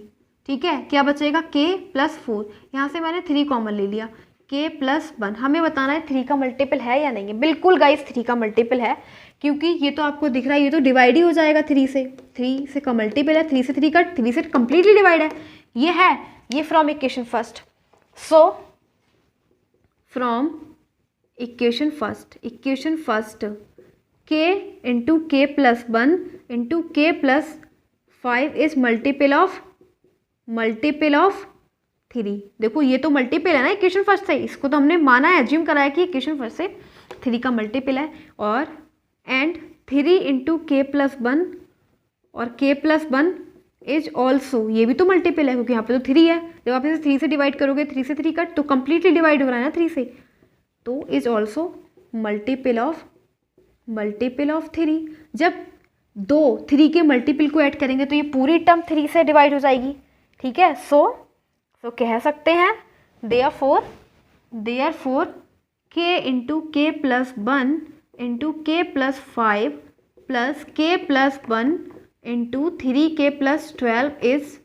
ठीक है। क्या बचेगा k प्लस 4, यहाँ से मैंने 3 कॉमन ले लिया, k प्लस 1। हमें बताना है 3 का मल्टीपल है या नहीं है, बिल्कुल गाइस 3 का मल्टीपल है, क्योंकि ये तो आपको दिख रहा है ये तो डिवाइड ही हो जाएगा 3 से का मल्टीपल है, 3 से कम्प्लीटली डिवाइड है, ये from equation first. So from equation first k into k plus 1 into k plus 5 is multiple of 3। देखो ये तो मल्टीपल है ना इक्वेशन फर्स्ट से, इसको तो हमने माना है, एज्यूम करा है कि इक्वेशन फर्स्ट से 3 का मल्टीपल है। और एंड 3 इंटू के प्लस 1 और के प्लस 1 इज ऑल्सो, ये भी तो मल्टीपल है क्योंकि यहाँ पे तो 3 है। जब आप इसे 3 से डिवाइड करोगे, 3 से 3 कट तो कंप्लीटली डिवाइड हो रहा है ना 3 से, तो इज ऑल्सो मल्टीपल ऑफ 3। जब 3 के मल्टीपल को ऐड करेंगे तो ये पूरी टर्म 3 से डिवाइड हो जाएगी, ठीक है। सो कह सकते हैं देयरफॉर के into k plus 1 into k plus 5 plus के plus 1 into 3k plus 12 is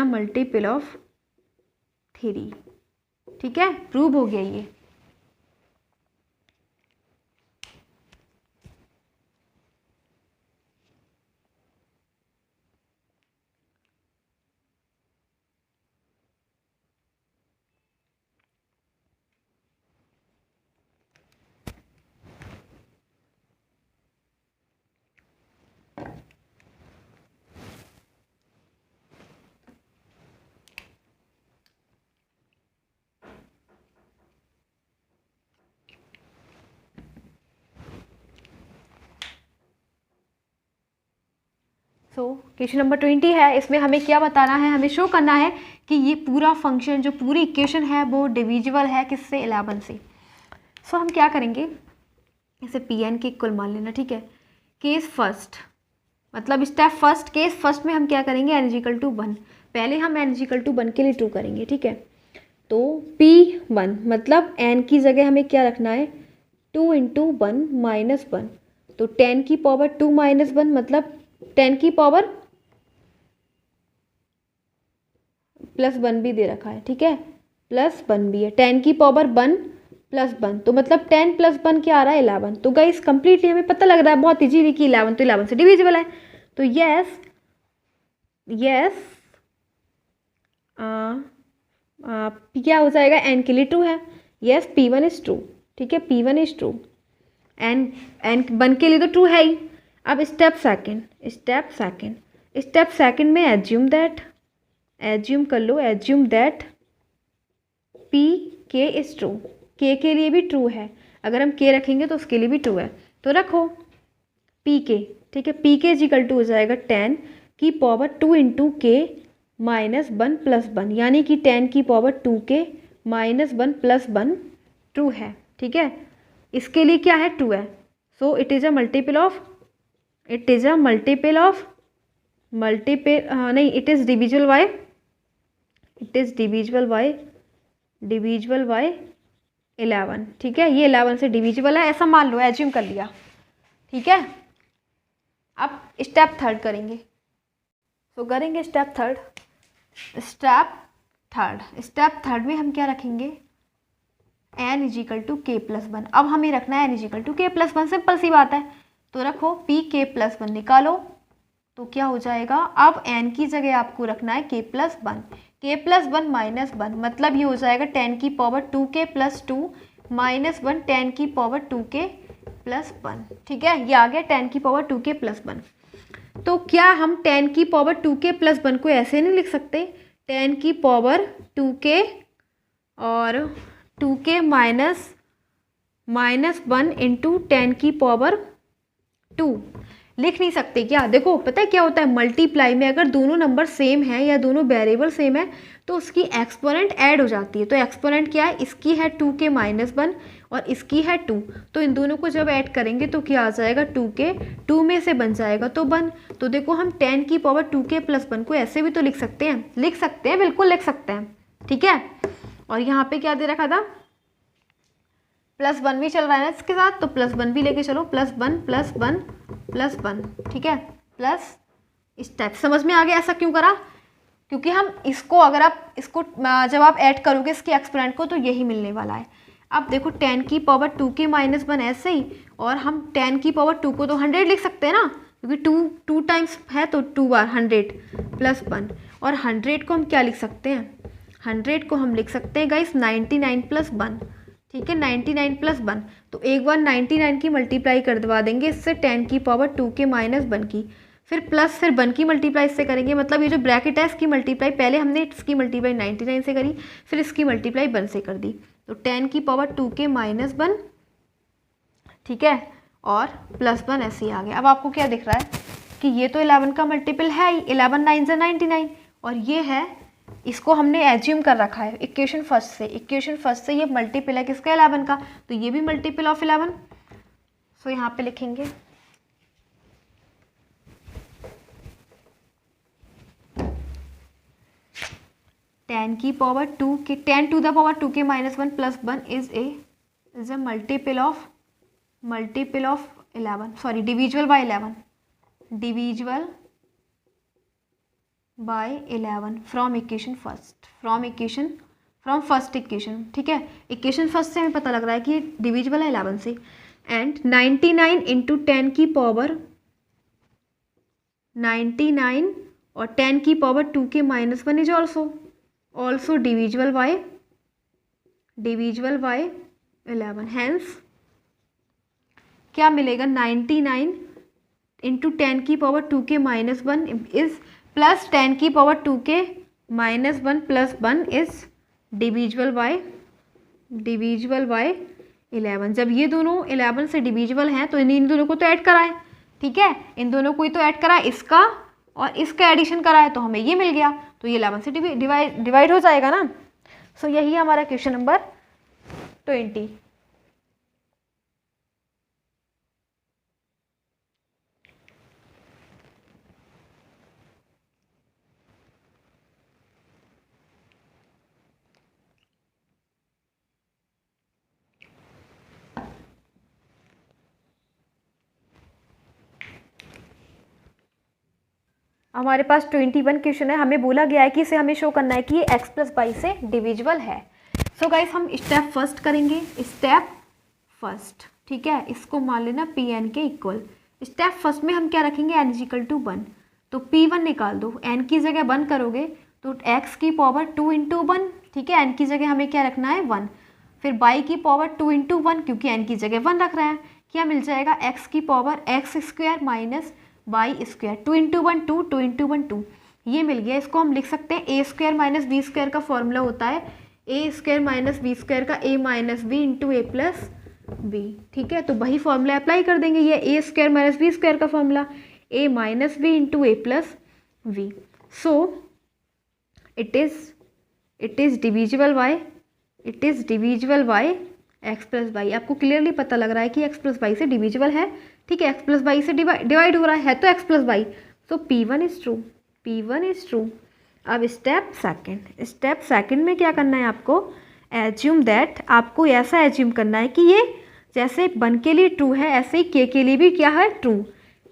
multiple of 3। ठीक है, प्रूव हो गया ये। क्वेश्चन नंबर 20 है। इसमें हमें क्या बताना है, हमें शो करना है कि ये पूरा फंक्शन जो पूरी इक्वेशन है वो डिविजिबल है किससे, 11 से। हम क्या करेंगे, इसे Pn के इक्वल मान लेना, ठीक है। केस फर्स्ट मतलब स्टेप फर्स्ट, केस फर्स्ट में हम क्या करेंगे, n = 1। पहले हम n = 1 के लिए ट्रू करेंगे, ठीक है। तो P1 मतलब n की जगह हमें क्या रखना है, 2 × 1 - 1, तो 10 की पावर 2 - 1 मतलब 10 की पावर +1 भी दे रखा है, ठीक है, +1 भी है, 10 की पावर 1 + 1, तो मतलब 10 + 1 क्या आ रहा है, 11। तो गाइस कंप्लीटली हमें पता लग रहा है बहुत इजीली कि 11 तो 11 से डिविजिबल है। तो यस क्या हो जाएगा, n के लिए ट्रू है। यस P1 इज ट्रू, ठीक है, P1 इज ट्रू, n 1 के लिए तो ट्रू है ही। अब स्टेप सेकंड में एज्यूम दैट पी के इज ट्रू, के के लिए भी ट्रू है। अगर हम के रखेंगे तो उसके लिए भी ट्रू है, तो रखो पी के, ठीक है। पी के = हो जाएगा 10 की पावर 2 × k - 1 + 1, यानी कि 10 की पावर 2k - 1 + 1 ट्रू है, ठीक है। इसके लिए क्या है, ट्रू है। So it is a multiple of it is divisible by 11, ठीक है। ये 11 से डिविजिबल है, ऐसा मान लो, एज्यूम कर लिया, ठीक है। अब स्टेप थर्ड करेंगे, करेंगे स्टेप थर्ड में हम क्या रखेंगे, n = k + 1। अब हमें रखना है n = k + 1, सिंपल सी बात है। तो रखो pk + 1 निकालो, तो क्या हो जाएगा, अब n की जगह आपको रखना है k + 1, k + 1 - 1 मतलब ये हो जाएगा 10 की पावर 2k + 2 - 1 10 की पावर 2k + 1, ठीक है। ये आ गया 10 की पावर 2k + 1। तो क्या हम 10 की पावर 2k + 1 को ऐसे नहीं लिख सकते, 10 की पावर 2k और 2k - 1 × 10 की पावर 2 लिख नहीं सकते क्या? देखो पता है क्या होता है, मल्टीप्लाई में अगर दोनों नंबर सेम है या दोनों वेरिएबल सेम है तो उसकी एक्सपोनेंट ऐड हो जाती है। तो एक्सपोनेंट क्या है, इसकी है 2k - 1 और इसकी है 2, तो इन दोनों को जब ऐड करेंगे तो क्या आ जाएगा, 2k 2 में से बन जाएगा तो 1। तो देखो हम 10 की पावर 2k + 1 को ऐसे भी तो लिख सकते हैं, बिल्कुल लिख सकते हैं, ठीक है। और यहाँ पे क्या दे रखा था, +1 भी चल रहा है ना इसके साथ, तो +1 भी लेके चलो, +1 + 1 + 1, ठीक है। प्लस स्टेप समझ में आ गया ऐसा क्यों करा, क्योंकि हम इसको अगर आप इसको जब आप ऐड करोगे इसके एक्सपोनेंट को तो यही मिलने वाला है। अब देखो 10 की पावर 2k - 1 ऐसे ही, और हम 10 की पावर 2 को तो 100 लिख सकते हैं ना, क्योंकि 2 टाइम्स है तो 2 बार 100 + 1, और 100 को हम क्या लिख सकते हैं, 100 को हम लिख सकते हैं गाइस 99 + 1, ठीक है, 99 + 1। तो एक बार 99 की मल्टीप्लाई कर दवा देंगे इससे 10 की पावर 2k - 1 की, फिर प्लस, फिर 1 की मल्टीप्लाई इससे करेंगे, मतलब ये जो ब्रैकेट है इसकी मल्टीप्लाई पहले हमने इसकी मल्टीप्लाई 99 से करी, फिर इसकी मल्टीप्लाई 1 से कर दी, तो 10 की पावर 2 के माइनस 1, ठीक है, और प्लस 1 ऐसे ही आ गया। अब आपको क्या दिख रहा है कि ये तो 11 का मल्टीपल है ही, 11 9 से 99, और ये है, इसको हमने एज्यूम कर रखा है इक्वेशन फर्स्ट से ये मल्टीपल है किसका, 11 का, तो ये भी मल्टीपल ऑफ 11। सो यहाँ पे लिखेंगे 10 की पावर 2 के 10 टू द पावर 2 के minus 1 plus 1 is a multiple of 11, sorry divisible by 11, divisible by 11 from first equation, ठीक है, इक्वेशन फर्स्ट से हमें पता लग रहा है कि डिविजिबल है 11 से। एंड 99 इंटू 10 की पावर 99 और 10 की पावर 2 के minus 1 is also divisible by 11, hence क्या मिलेगा, 99 इंटू 10 की पावर 2 के माइनस 1 इज प्लस 10 की पावर 2 के minus 1 plus 1 is divisible by 11। जब ये दोनों 11 से डिविजिबल हैं तो इन दोनों को तो ऐड कराएं, ठीक है, इन दोनों को ही तो ऐड करा, इसका और इसका एडिशन करा है तो हमें ये मिल गया, तो ये 11 से डिवाइड हो जाएगा ना। सो यही हमारा क्वेश्चन नंबर 20। हमारे पास 21 क्वेश्चन है, हमें बोला गया है कि इसे हमें शो करना है कि ये x प्लस वाई से डिविजिबल है। सो गाइस हम स्टेप फर्स्ट करेंगे, ठीक है, इसको मान लेना Pn के इक्वल। स्टेप फर्स्ट में हम क्या रखेंगे, n इज इक्वल टू 1, तो P1 निकाल दो, n की जगह 1 करोगे तो x की पावर 2 इंटू 1, ठीक है, n की जगह हमें क्या रखना है 1, फिर y की पावर 2 इंटू 1 क्योंकि n की जगह 1 रख रहा है, क्या मिल जाएगा x की power x square minus y square, 2 into 1 2, 2 into 1 2, ये मिल गया। इसको हम लिख सकते हैं ए स्क्वायर माइनस बी स्क्वायर का फॉर्मूला होता है a square minus B square का a minus b into a plus b, ठीक है, तो वही फॉर्मूला अप्लाई कर देंगे, ये a square minus B square का formula a minus b into a plus b. So it is divisible by x plus y. आपको क्लियरली पता लग रहा है कि एक्स प्लस वाई से डिविजिबल है, ठीक है, एक्स प्लस वाई से डिवाइड हो रहा है तो x plus y, so P1 is true. अब स्टेप सेकंड में क्या करना है आपको, एज्यूम दैट, आपको ऐसा एज्यूम करना है कि ये जैसे 1 के लिए ट्रू है ऐसे ही k के लिए भी क्या है ट्रू,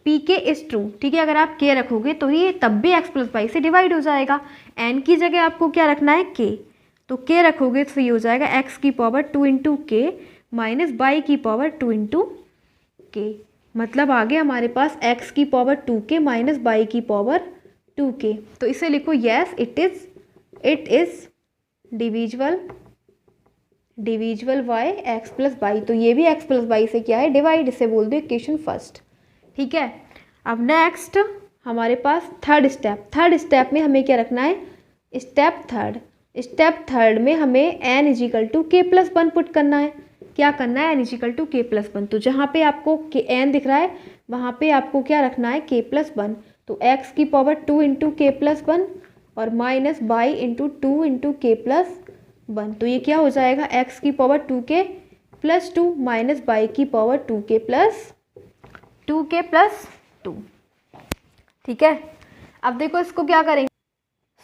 Pk इज ट्रू, ठीक है, अगर आप k रखोगे तो ये तब भी एक्स प्लस वाई से डिवाइड हो जाएगा। n की जगह आपको क्या रखना है k, तो k रखोगे तो ये हो जाएगा x की power 2 into k minus y की पावर 2 इंटू के, मतलब आगे हमारे पास x की पावर 2k माइनस वाई की पावर 2k, तो इसे लिखो yes it is divisible by x plus y, तो ये भी x प्लस वाई से क्या है डिवाइड, इसे बोल दो इक्वेशन फर्स्ट, ठीक है। अब नेक्स्ट हमारे पास थर्ड स्टेप में हमें क्या रखना है, स्टेप थर्ड में हमें n इजिकल टू के प्लस 1 पुट करना है। क्या करना है, n इजिकल टू के प्लस 1, तो जहाँ पे आपको n दिख रहा है वहाँ पे आपको क्या रखना है k प्लस 1, तो x की पावर 2 इंटू के प्लस 1 और minus y into 2 into k plus 1, तो ये क्या हो जाएगा x की power 2k plus 2 minus y की पावर 2k प्लस 2, ठीक है। अब देखो इसको क्या करेंगे,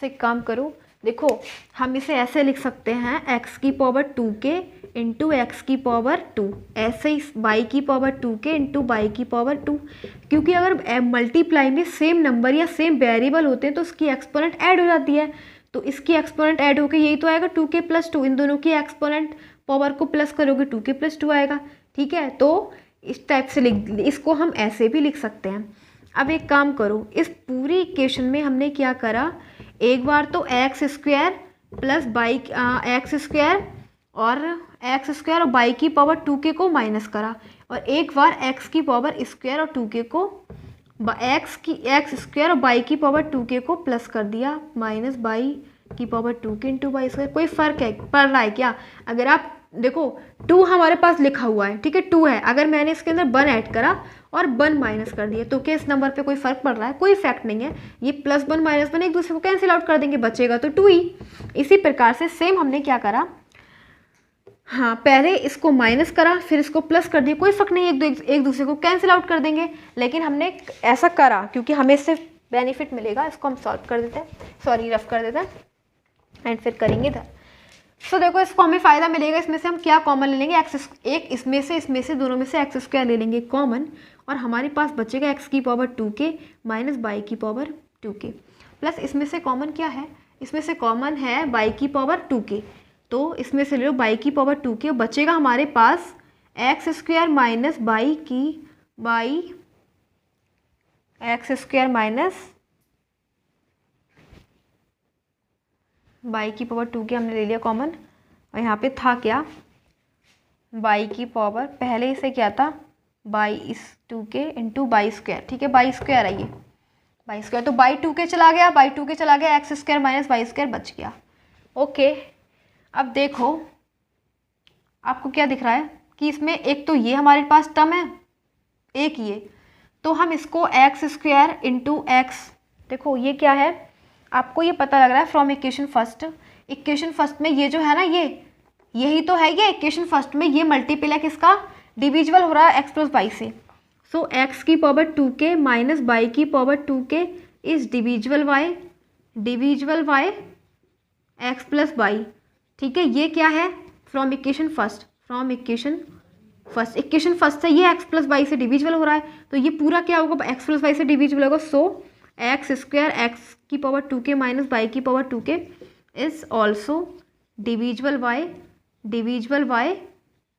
तो एक काम करो, देखो हम इसे ऐसे लिख सकते हैं x की पावर 2k इंटू एक्स की पावर 2, ऐसे ही y की पावर 2k इंटू वाई की पावर 2, क्योंकि अगर मल्टीप्लाई में सेम नंबर या सेम वेरिएबल होते हैं तो उसकी एक्सपोनेंट ऐड हो जाती है, तो इसकी एक्सपोनेंट ऐड होकर यही तो आएगा 2k प्लस 2, इन दोनों की एक्सपोनेंट पावर को प्लस करोगे 2k प्लस 2 आएगा, ठीक है। तो इस टाइप से इसको हम ऐसे भी लिख सकते हैं। अब एक काम करो, इस पूरी इक्वेशन में हमने क्या करा, एक बार तो x square plus y x square और वाई की पावर 2k को माइनस करा, और एक बार एक्स की पावर स्क्वायर और 2k को एक्स स्क्वायर और बाई की पावर 2k को प्लस कर दिया माइनस बाई की power 2k into y square. कोई फ़र्क है पड़ रहा है क्या? अगर आप देखो 2 हमारे पास लिखा हुआ है, ठीक है 2 है, अगर मैंने इसके अंदर 1 ऐड करा और 1 माइनस कर दिया तो क्या इस नंबर पे कोई फ़र्क पड़ रहा है? कोई इफेक्ट नहीं है। ये +1 -1 एक दूसरे को कैंसिल आउट कर देंगे, बचेगा तो 2 ही। इसी प्रकार से सेम हमने क्या करा, हाँ पहले इसको माइनस करा फिर इसको प्लस कर दिया, कोई फ़र्क नहीं, एक दूसरे को कैंसिल आउट कर देंगे। लेकिन हमने ऐसा करा क्योंकि हमें इससे बेनिफिट मिलेगा। इसको हम सॉल्व कर देते हैं, सॉरी रफ कर देते हैं एंड फिर करेंगे इधर। सो देखो इसको हमें फ़ायदा मिलेगा, इसमें से हम क्या कॉमन ले लेंगे, एक इसमें से दोनों में से एक्स स्क्वायर ले लेंगे कॉमन, और हमारे पास बचेगा एक्स की पावर 2k माइनस बाई की पावर 2k प्लस इसमें से कॉमन क्या है, इसमें से कॉमन है बाई की पावर 2k, तो इसमें से ले लो बाई की पावर 2k और बचेगा हमारे पास X square minus by X square minus by की पावर 2k हमने ले लिया कॉमन, और यहाँ पे था क्या बाई की पावर, पहले इसे क्या था बाई इस 2k इंटू बाई स्क्वायर, ठीक है बाई स्क्वायर है ये बाई स्क्वायर, तो बाई 2k चला गया, x square minus by square बच गया। ओके अब देखो आपको क्या दिख रहा है कि इसमें एक तो ये हमारे पास टर्म है, एक ये, तो हम इसको एक्स स्क्वायर इंटू एक्स, देखो ये क्या है आपको ये पता लग रहा है फ्रॉम इक्वेशन फर्स्ट में ये जो है ना यही तो है, ये इक्वेशन फर्स्ट में ये मल्टीपल है किसका, डिविजिबल हो रहा है एक्स प्लस बाई से। सो एक्स की पावर 2k माइनस बाई की power 2k is divisible by x plus by, ठीक है ये क्या है फ्रॉम इक्वेशन फर्स्ट से ये एक्स प्लस बाई से डिविजिबल हो रहा है, तो ये पूरा क्या होगा एक्स प्लस बाई से डिविजिबल होगा। सो एक्स स्क्वायर एक्स की पावर 2k माइनस बाई की power 2k is also divisible by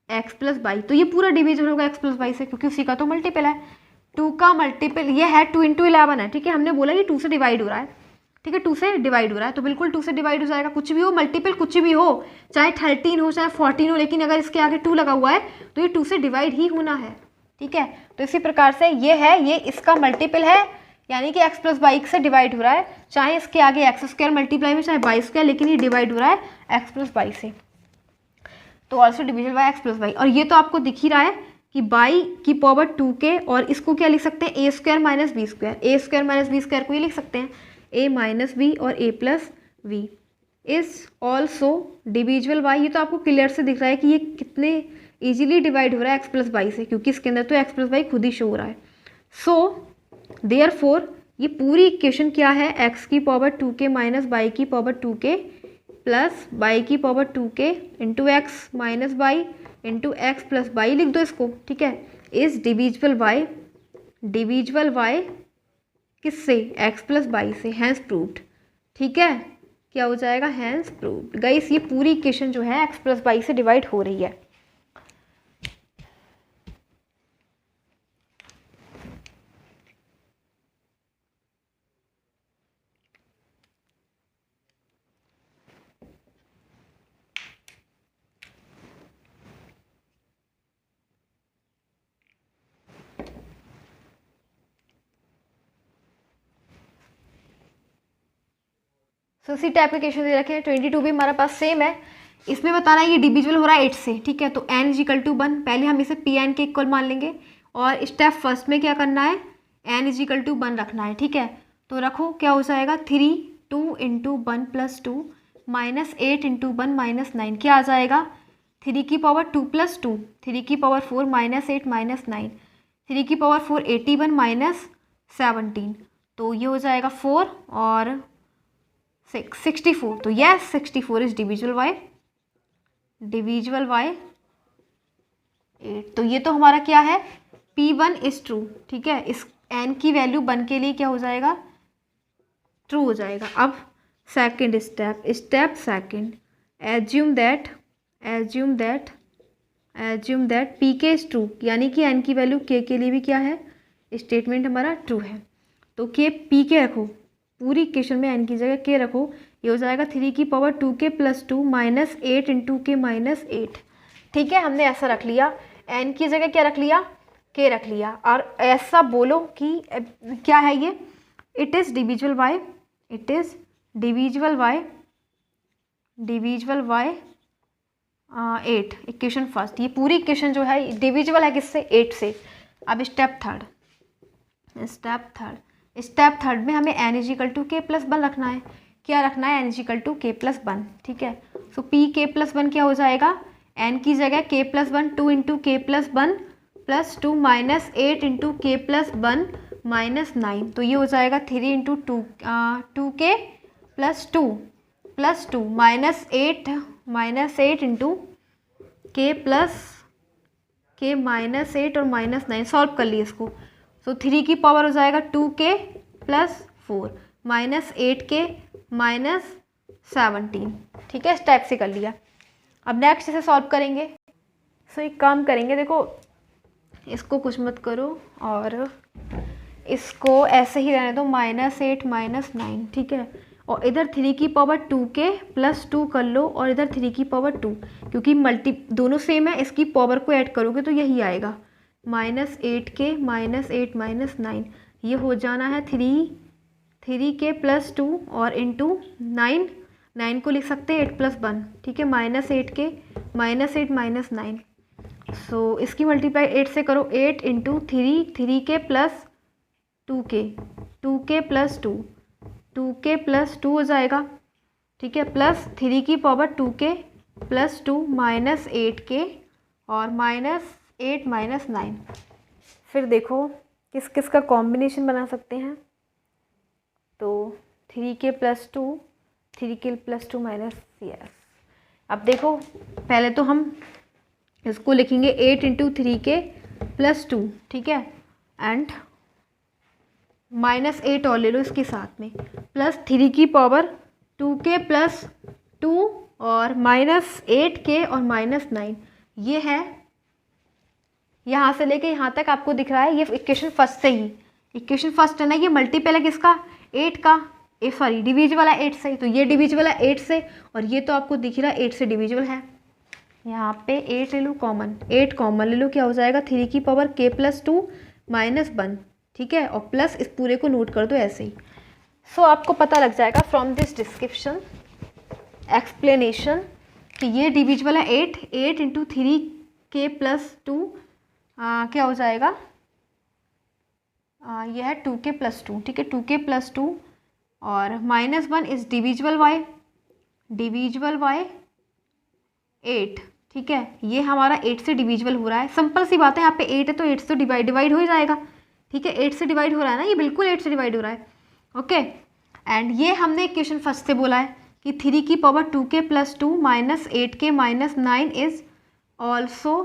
x plus by, तो ये पूरा डिविजिबल होगा एक्स प्लस बाई से क्योंकि उसी का तो मल्टीपल है, 2 का मल्टीपल ये है 2 इंटू 11 है, ठीक है हमने बोला ये 2 से डिवाइड हो रहा है, ठीक है 2 से डिवाइड हो रहा है तो बिल्कुल 2 से डिवाइड हो जाएगा, कुछ भी हो मल्टीपल कुछ भी हो, चाहे 13 हो चाहे 14 हो, लेकिन अगर इसके आगे 2 लगा हुआ है तो ये 2 से डिवाइड ही होना है, ठीक है। तो इसी प्रकार से ये इसका मल्टीपल है, यानी कि एक्स प्लस बाई से डिवाइड हो रहा है, चाहे इसके आगे एक्स स्क्वायर मल्टीप्लाई में चाहे बाई स्क्वायर, लेकिन ये डिवाइड हो रहा है एक्स प्लस बाई से, तो also division bye x plus by. और ये तो आपको दिख ही रहा है कि बाई की पावर 2k और इसको क्या लिख सकते हैं ए स्क्वायर माइनस बी स्क्वायर को ये लिख सकते हैं ए माइनस बी और A plus V is also divisible by, ये तो आपको क्लियर से दिख रहा है कि ये कितने इजीली डिवाइड हो रहा है एक्स प्लस बाई से, क्योंकि इसके अंदर तो एक्स प्लस बाई खुद ही शो हो रहा है। सो देयरफॉर ये पूरी इक्वेशन क्या है, एक्स की पावर 2k माइनस बाई की पावर 2k प्लस बाई की power 2k into x minus by into x plus by लिख दो इसको, ठीक है, इज डिविजिबल बाय किससे एक्स प्लस बाई से, हैंस प्रूव्ड, ठीक है क्या हो जाएगा हैंस प्रूव्ड। गाइस ये पूरी इक्वेशन जो है एक्स प्लस बाई से डिवाइड हो रही है। सो इसी टाइप के क्वेश्चन दे रखे हैं, 22 भी हमारे पास सेम है, इसमें बताना है ये डिविजिबल हो रहा है 8 से, ठीक है, तो n इजिकल टू 1, पहले हम इसे पी एन के इक्वल मान लेंगे और स्टेप फर्स्ट में क्या करना है n इजिकल टू 1 रखना है, ठीक है, तो रखो क्या हो जाएगा 3 2 into 1 plus 2 minus 8 into 1 minus 9, क्या आ जाएगा 3 की पावर 2 प्लस 2, 3 की पावर 4 माइनस 8 माइनस 9, 3 की पावर 4 81 माइनस 17, तो ये हो जाएगा 4 और 64, तो यस 64 इज डिविजिबल बाय 8, तो ये तो हमारा क्या है P1 इज ट्रू, ठीक है, इस n की वैल्यू 1 के लिए क्या हो जाएगा ट्रू हो जाएगा। अब second step second, assume that Pk is true, यानी कि n की वैल्यू k के लिए भी क्या है स्टेटमेंट हमारा ट्रू है, तो Pk रखो पूरी इक्वेशन में n की जगह k रखो, ये हो जाएगा 3 की power 2k plus 2 minus 8 into k minus 8, ठीक है हमने ऐसा रख लिया, n की जगह क्या रख लिया के रख लिया और ऐसा बोलो कि क्या है ये, it is divisible by, it is divisible by 8, equation first. ये पूरी इक्वेशन जो है डिविजिबल है किससे, 8 से। अब स्टेप थर्ड में हमें n इजिकल टू के प्लस 1 रखना है। क्या रखना है, n इजिकल टू के प्लस 1, ठीक है। सो p के प्लस 1 क्या हो जाएगा, n की जगह k plus 1, 2 into k plus 1 plus 2 minus 8 into k plus 1 minus 9, तो ये हो जाएगा 3 इंटू 2 के plus 2 minus 8 into k minus 8 और माइनस 9। सॉल्व कर लिए इसको, तो 3 की पावर हो जाएगा 2k plus 4 minus 8k minus 17, ठीक है। इस टाइप से कर लिया। अब नेक्स्ट इसे सॉल्व करेंगे। सो एक काम करेंगे, देखो इसको कुछ मत करो और इसको ऐसे ही रहने दो, -8 -9, ठीक है। और इधर 3 की पावर 2k प्लस 2 कर लो और इधर 3 की पावर 2, क्योंकि दोनों सेम है, इसकी पावर को ऐड करोगे तो यही आएगा -8k -8 -9। ये हो जाना है 3k प्लस 2 और इंटू 9 को लिख सकते हैं 8 प्लस 1, ठीक है, -8k -8 -9। सो इसकी मल्टीप्लाई 8 से करो, 8 into 3k plus 2k plus 2k plus 2 हो जाएगा, ठीक है, प्लस 3 की power 2k plus 2 minus 8k और -8 -9। फिर देखो किस किस का कॉम्बिनेशन बना सकते हैं, तो 3k plus 2 3k plus 2 minus yes. अब देखो पहले तो हम इसको लिखेंगे 8 इंटू 3k प्लस 2, ठीक है, एंड -8 और ले लो इसके साथ में, प्लस 3 की पावर 2k प्लस 2 और -8k और -9। ये है यहाँ से लेके यहाँ तक आपको दिख रहा है, ये इक्वेशन फर्स्ट से ही, इक्वेशन फर्स्ट है ना, ये मल्टीपल है किसका, 8 का, सॉरी डिविजिबल है 8 से, तो ये डिविजिबल है 8 से और ये तो आपको दिख रहा है 8 से डिविजिबल है। यहाँ पे 8 ले लो कॉमन, 8 कॉमन ले लो, क्या हो जाएगा 3 की पावर k प्लस 2 माइनस 1, ठीक है, और प्लस इस पूरे को नोट कर दो ऐसे ही। सो आपको पता लग जाएगा फ्रॉम दिस डिस्क्रिप्शन एक्सप्लेनेशन कि ये डिविजिबल है 8 इंटू 3k प्लस 2 क्या हो जाएगा, यह है 2k प्लस 2, ठीक है, 2k प्लस 2 और -1 इज डिविजिबल बाय 8, ठीक है। ये हमारा 8 से डिविजिबल हो रहा है, सिंपल सी बात है, यहाँ पे 8 है तो 8 से डिवाइड हो ही जाएगा, ठीक है, 8 से डिवाइड हो रहा है ना, ये बिल्कुल 8 से डिवाइड हो रहा है, ओके। एंड ये हमने इक्वेशन फर्स्ट से बोला है कि 3 की power 2k plus 2 minus 8k minus 9 is also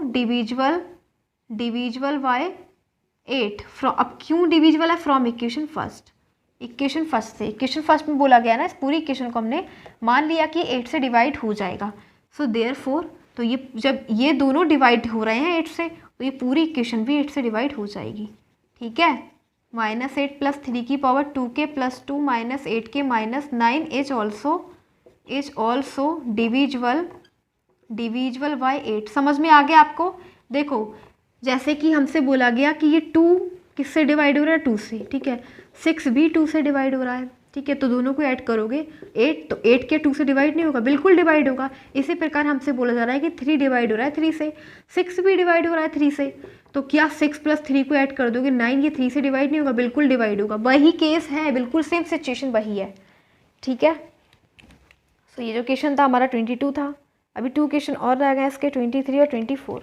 divisible bye 8। अब क्यों डिविजिबल है, फ्रॉम इक्वेशन फर्स्ट से, इक्वेशन फर्स्ट में बोला गया ना, इस पूरी इक्वेशन को हमने मान लिया कि 8 से डिवाइड हो जाएगा। सो देयरफॉर तो ये जब ये दोनों डिवाइड हो रहे हैं 8 से, तो ये पूरी इक्वेशन भी 8 से डिवाइड हो जाएगी, ठीक है। -8 प्लस 3 की power 2k plus 2 minus 8k minus 9 is also divisible bye 8। समझ में आ गया आपको। देखो जैसे कि हमसे बोला गया कि ये 2 किससे डिवाइड हो रहा है, 2 से, ठीक है, 6 भी 2 से डिवाइड हो रहा है, ठीक है, तो दोनों को ऐड करोगे 8, तो 8 के 2 से डिवाइड नहीं होगा, बिल्कुल डिवाइड होगा। इसी प्रकार हमसे बोला जा रहा है कि 3 डिवाइड हो रहा है 3 से, 6 भी डिवाइड हो रहा है 3 से, तो क्या 6 प्लस 3 को ऐड कर दोगे 9, ये 3 से डिवाइड नहीं होगा, बिल्कुल डिवाइड होगा। वही केस है, बिल्कुल सेम सिचुएशन वही है, ठीक है। सो ये जो क्वेश्चन था हमारा 22 था, अभी 2 क्वेश्चन और रह गए इसके, 23 और 24।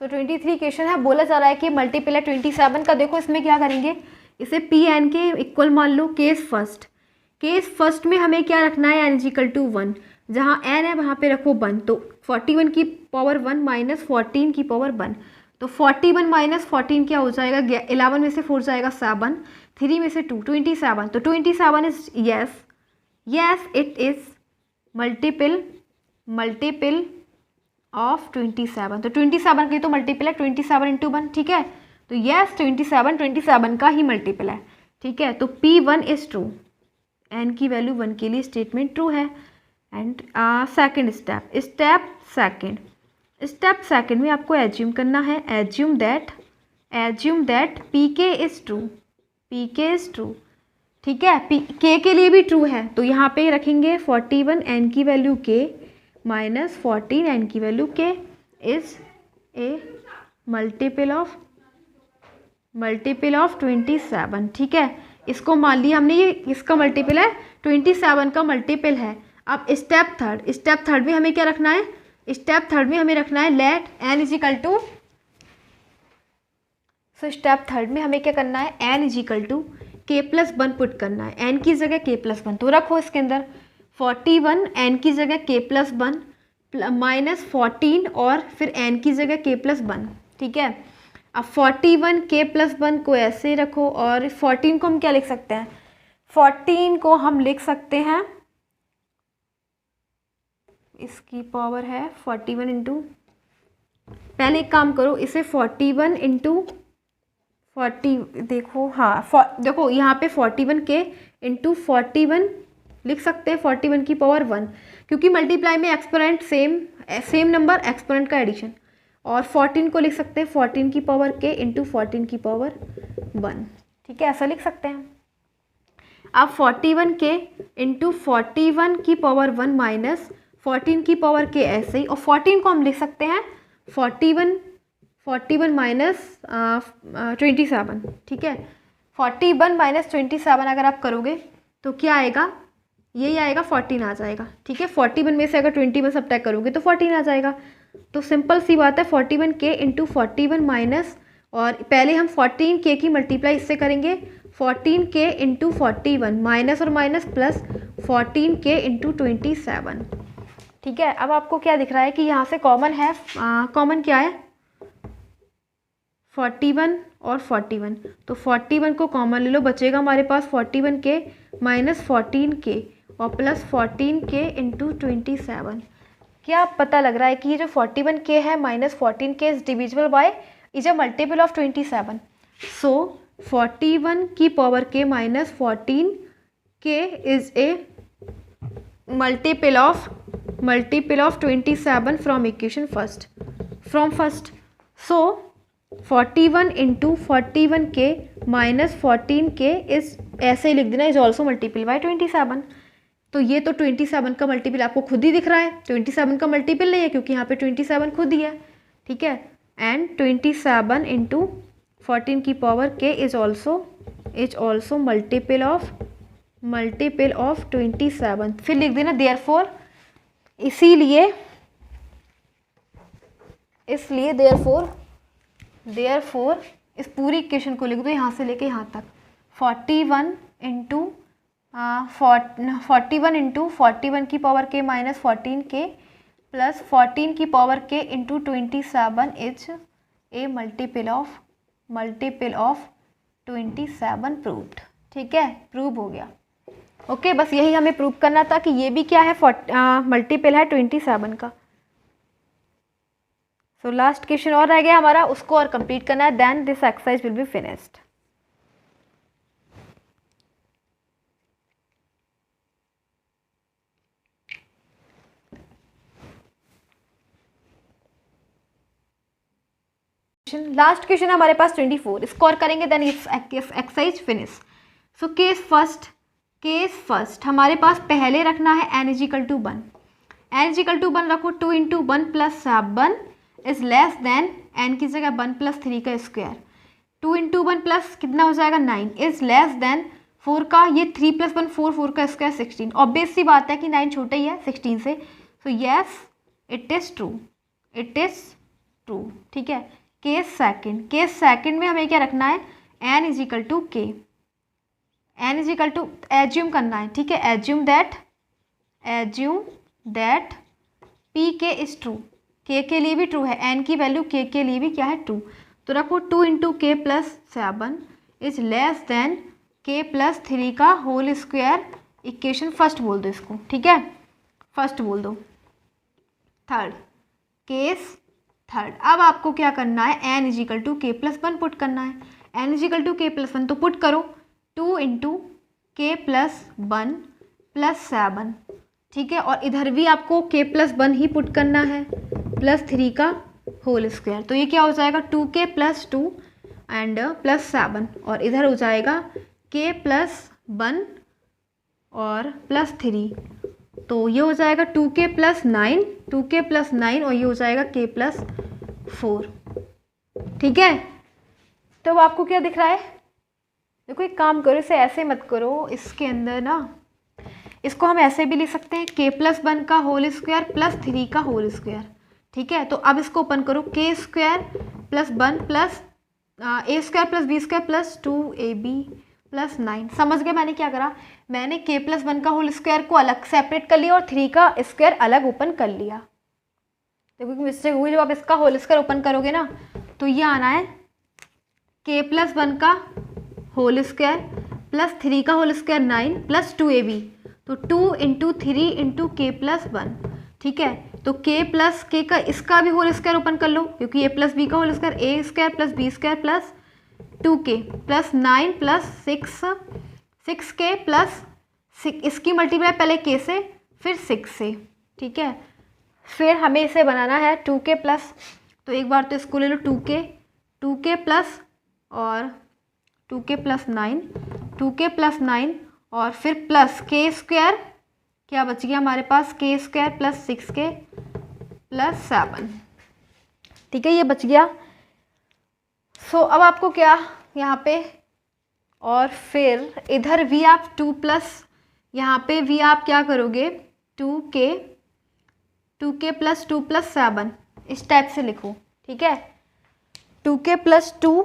तो 23 क्वेश्चन है, बोला जा रहा है कि मल्टीपल है 27 का। देखो इसमें क्या करेंगे, इसे पी एन के इक्वल मान लो। केस फर्स्ट में हमें क्या रखना है, एन इक्वल टू 1, जहाँ एन है वहाँ पे रखो 1, तो 41 की पावर 1 माइनस 14 की पावर 1, तो 41 माइनस 14 क्या हो जाएगा, 11 में से 4 जाएगा 7, 3 में से 2 27, तो 27 is yes it is multiple of 27, तो 27 की तो मल्टीपल है 27 इंटू 1, ठीक है, तो यस 27 का ही मल्टीपल है, ठीक है। तो P1 इज ट्रू, एन की वैल्यू 1 के लिए स्टेटमेंट ट्रू है। एंड सेकंड स्टेप सेकंड में आपको एज्यूम करना है, एज्यूम दैट पी के इज़ ट्रू, ठीक है। पी के लिए भी ट्रू है तो यहाँ पे रखेंगे 41 एन की वैल्यू के माइनस 14 एन की वैल्यू के इज़ ए मल्टीपल ऑफ 27, ठीक है। इसको मान लिया हमने, ये इसका मल्टीपल है, 27 का मल्टीपल है। अब स्टेप थर्ड में हमें क्या रखना है, स्टेप थर्ड में हमें रखना है let n is equal to, so step third में हमें क्या करना है, एन इजिकल टू के प्लस 1 पुट करना है, एन की जगह के प्लस 1, तो रखो इसके अंदर 41 एन की जगह के प्लस 1 माइनस 14 और फिर एन की जगह के प्लस 1, ठीक है। अब 41 के प्लस 1 को ऐसे रखो और 14 को हम क्या लिख सकते हैं, 14 को हम लिख सकते हैं, इसकी पावर है 41 इंटू, पहले एक काम करो, इसे 41 इंटू 40, देखो हाँ देखो यहाँ पे 41 के इंटू 41 लिख सकते हैं, 41 की पावर 1, क्योंकि मल्टीप्लाई में एक्सपोनेंट सेम नंबर एक्सपोनेंट का एडिशन, और 14 को लिख सकते हैं 14 की पावर के इंटू 14 की पावर 1, ठीक है, ऐसा लिख सकते हैं। अब 41 के इंटू 41 की पावर 1 माइनस 14 की पावर के, ऐसे ही, और 14 को हम लिख सकते हैं 41 माइनस 27, ठीक है। 41 माइनस 27 अगर आप करोगे तो क्या आएगा, यही आएगा, 14 आ जाएगा, ठीक है। 41 में से अगर 21 सब्ट्रैक्ट करोगे तो 14 आ जाएगा, तो सिंपल सी बात है, 41 के इंटू 41 माइनस, और पहले हम 14 के की मल्टीप्लाई इससे करेंगे, 14 के इंटू 41 माइनस और माइनस प्लस 14 के इंटू 27, ठीक है। अब आपको क्या दिख रहा है कि यहाँ से कॉमन है, कॉमन क्या है, 41 और 41, तो 41 को कॉमन ले लो, बचेगा हमारे पास 41 के माइनस 14 के और प्लस 14 के इंटू 27। क्या पता लग रहा है कि ये जो 41 के है माइनस 14 के is divisible bye, is a multiple of 27, सो 41 की पावर के माइनस 14 के is a multiple of 27 from equation first, so 41 into 41 के माइनस 14 के इस, ऐसे ही लिख देना, इज ऑल्सो मल्टीपल बाय 27, तो ये तो 27 का मल्टीपल आपको खुद ही दिख रहा है, 27 का मल्टीपल नहीं है क्योंकि यहाँ पे 27 खुद ही है, ठीक है। एंड 27 इंटू 14 की पावर के इज ऑल्सो मल्टीपल ऑफ 27, फिर लिख देना देयरफॉर, इसलिए देयरफॉर इस पूरी इक्वेशन को लिख दो यहाँ से लेके यहाँ तक, 41 इंटू 41 की पावर के माइनस 14 के प्लस 14 की पावर के into 27 is a multiple of 27 proved, ठीक है, प्रूव हो गया। ओके, बस यही हमें प्रूव करना था कि ये भी क्या है, मल्टीपल है 27 का। सो लास्ट क्वेश्चन और रह गया हमारा, उसको और कंप्लीट करना है, then this exercise will be finished. Last question हमारे पास 24, स्कोर करेंगे देन इस exercise finish. So case first हमारे पास पहले रखना है n is equal to 1, n is equal to 1 रखो, 2 into 1 plus 7 is less than n की जगह 1 प्लस 3 का स्क्वायर, 2 इंटू 1 प्लस कितना हो जाएगा 9 इज लेस देन 4 का, ये 3 प्लस 1 4 का स्क्वायर 16, ऑब्वियस सी बात है कि 9 छोटा ही है 16 से, so yes it is true, ठीक है। केस सेकंड में हमें क्या रखना है, n is equal to k, n is equal to assume करना है, ठीक है, एज्यूम दैट p के इज ट्रू, k के लिए भी ट्रू है, n की वैल्यू k के लिए भी क्या है ट्रू, तो रखो 2 into k plus 7 is less then k plus 3 का होल स्क्वायर, इक्वेशन फर्स्ट बोल दो इसको, ठीक है, फर्स्ट बोल दो। केस थर्ड, अब आपको क्या करना है, n इजिकल टू के प्लस 1 पुट करना है, n इजिकल टू के प्लस 1 तो पुट करो, 2 इंटू के प्लस 1 प्लस 7, ठीक है, और इधर भी आपको k+1 ही पुट करना है, +3 का होल स्क्वायर। तो ये क्या हो जाएगा 2k+2 एंड +7, और इधर हो जाएगा k+1 और +3, तो ये हो जाएगा 2k+9 और ये हो जाएगा k+4। ठीक है, तो अब आपको क्या दिख रहा है, देखो एक काम करो, इसे ऐसे मत करो, इसके अंदर ना इसको हम ऐसे भी लिख सकते हैं k+1 का होल स्क्वायर +3 का होल स्क्वायर। ठीक है, तो अब इसको ओपन करो, k² + 1 plus a² + b² + 2ab + 9। समझ गए मैंने क्या करा, मैंने k+1 का होल स्क्वायर को अलग सेपरेट कर लिया और 3 का स्क्वायर अलग ओपन कर लिया। देखो कि मिस्टेक हुई, जब आप इसका होल स्क्वायर ओपन करोगे ना तो ये आना है k+1 का होल स्क्वायर +3 का होल स्क्वायर 9 + 2ab, तो 2 × 3 × k+1। ठीक है, तो k का इसका भी होल स्क्वायर ओपन कर लो, क्योंकि a + b का whole square a² + b² + 2k + 9 + 6k + इसकी मल्टीप्लाई पहले k से फिर 6 से। ठीक है, फिर हमें इसे बनाना है 2k+, तो एक बार तो इसको ले लो 2k प्लस और 2k + 9, 2k + 9 और फिर प्लस k², क्या बच गया हमारे पास k² + 6k + 7। ठीक है, ये बच गया। सो अब आपको क्या यहाँ पे, और फिर इधर भी आप 2+, यहाँ पे भी आप क्या करोगे 2k + 2 + 7 इस टाइप से लिखो। ठीक है, 2k + 2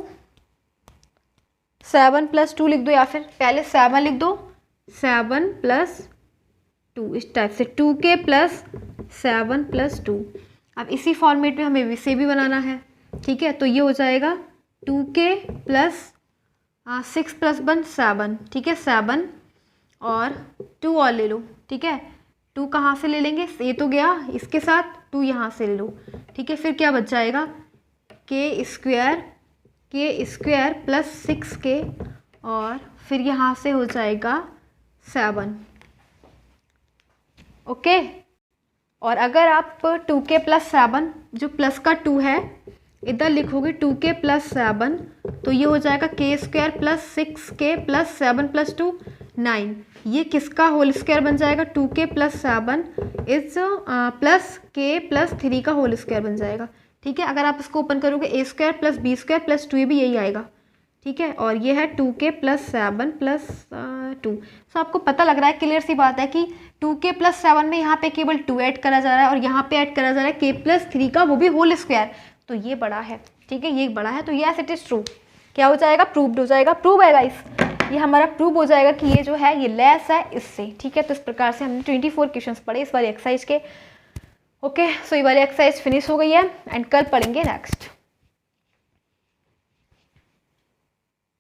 7 + 2 लिख दो, या फिर पहले 7 लिख दो, 7 + 2 इस टाइप से, 2k + 7 + 2। अब इसी फॉर्मेट में हमें इसे भी बनाना है। ठीक है, तो ये हो जाएगा 2k + 6 + 1 7। ठीक है, 7 और 2 और ले लो। ठीक है, 2 कहाँ से ले लेंगे, ये तो गया, इसके साथ 2 यहाँ से ले लो। ठीक है, फिर क्या बच जाएगा k² + 6k और फिर यहाँ से हो जाएगा 7। ओके, और अगर आप 2k + 7 जो प्लस का 2 है इधर लिखोगे 2k + 7, तो ये हो जाएगा k² + 6k + 7 + 2 9। ये किसका होल स्क्वायर बन जाएगा 2k + 7 इज प्लस k + 3 का होल स्क्वायर बन जाएगा। ठीक है, अगर आप इसको ओपन करोगे a² + b² + 2 भी यही आएगा। ठीक है, और ये है 2k + 7 + 2। सो आपको पता लग रहा है, क्लियर सी बात है कि 2k + 7 में यहाँ पे केवल 2 ऐड करा जा रहा है और यहाँ पे ऐड करा जा रहा है k + 3 का, वो भी होल स्क्वायर, तो ये बड़ा है। ठीक है, ये बड़ा है, तो यस इट इज़ ट्रू। क्या हो जाएगा, प्रूव्ड हो जाएगा, प्रूव है गाइस, ये हमारा प्रूव हो जाएगा कि ये जो है ये लेस है इससे। ठीक है, तो इस प्रकार से हमने 24 क्वेश्चंस पढ़े इस वाली एक्सरसाइज के। ओके, सो ये वाली एक्सरसाइज फिनिश हो गई है एंड कल पढ़ेंगे नेक्स्ट।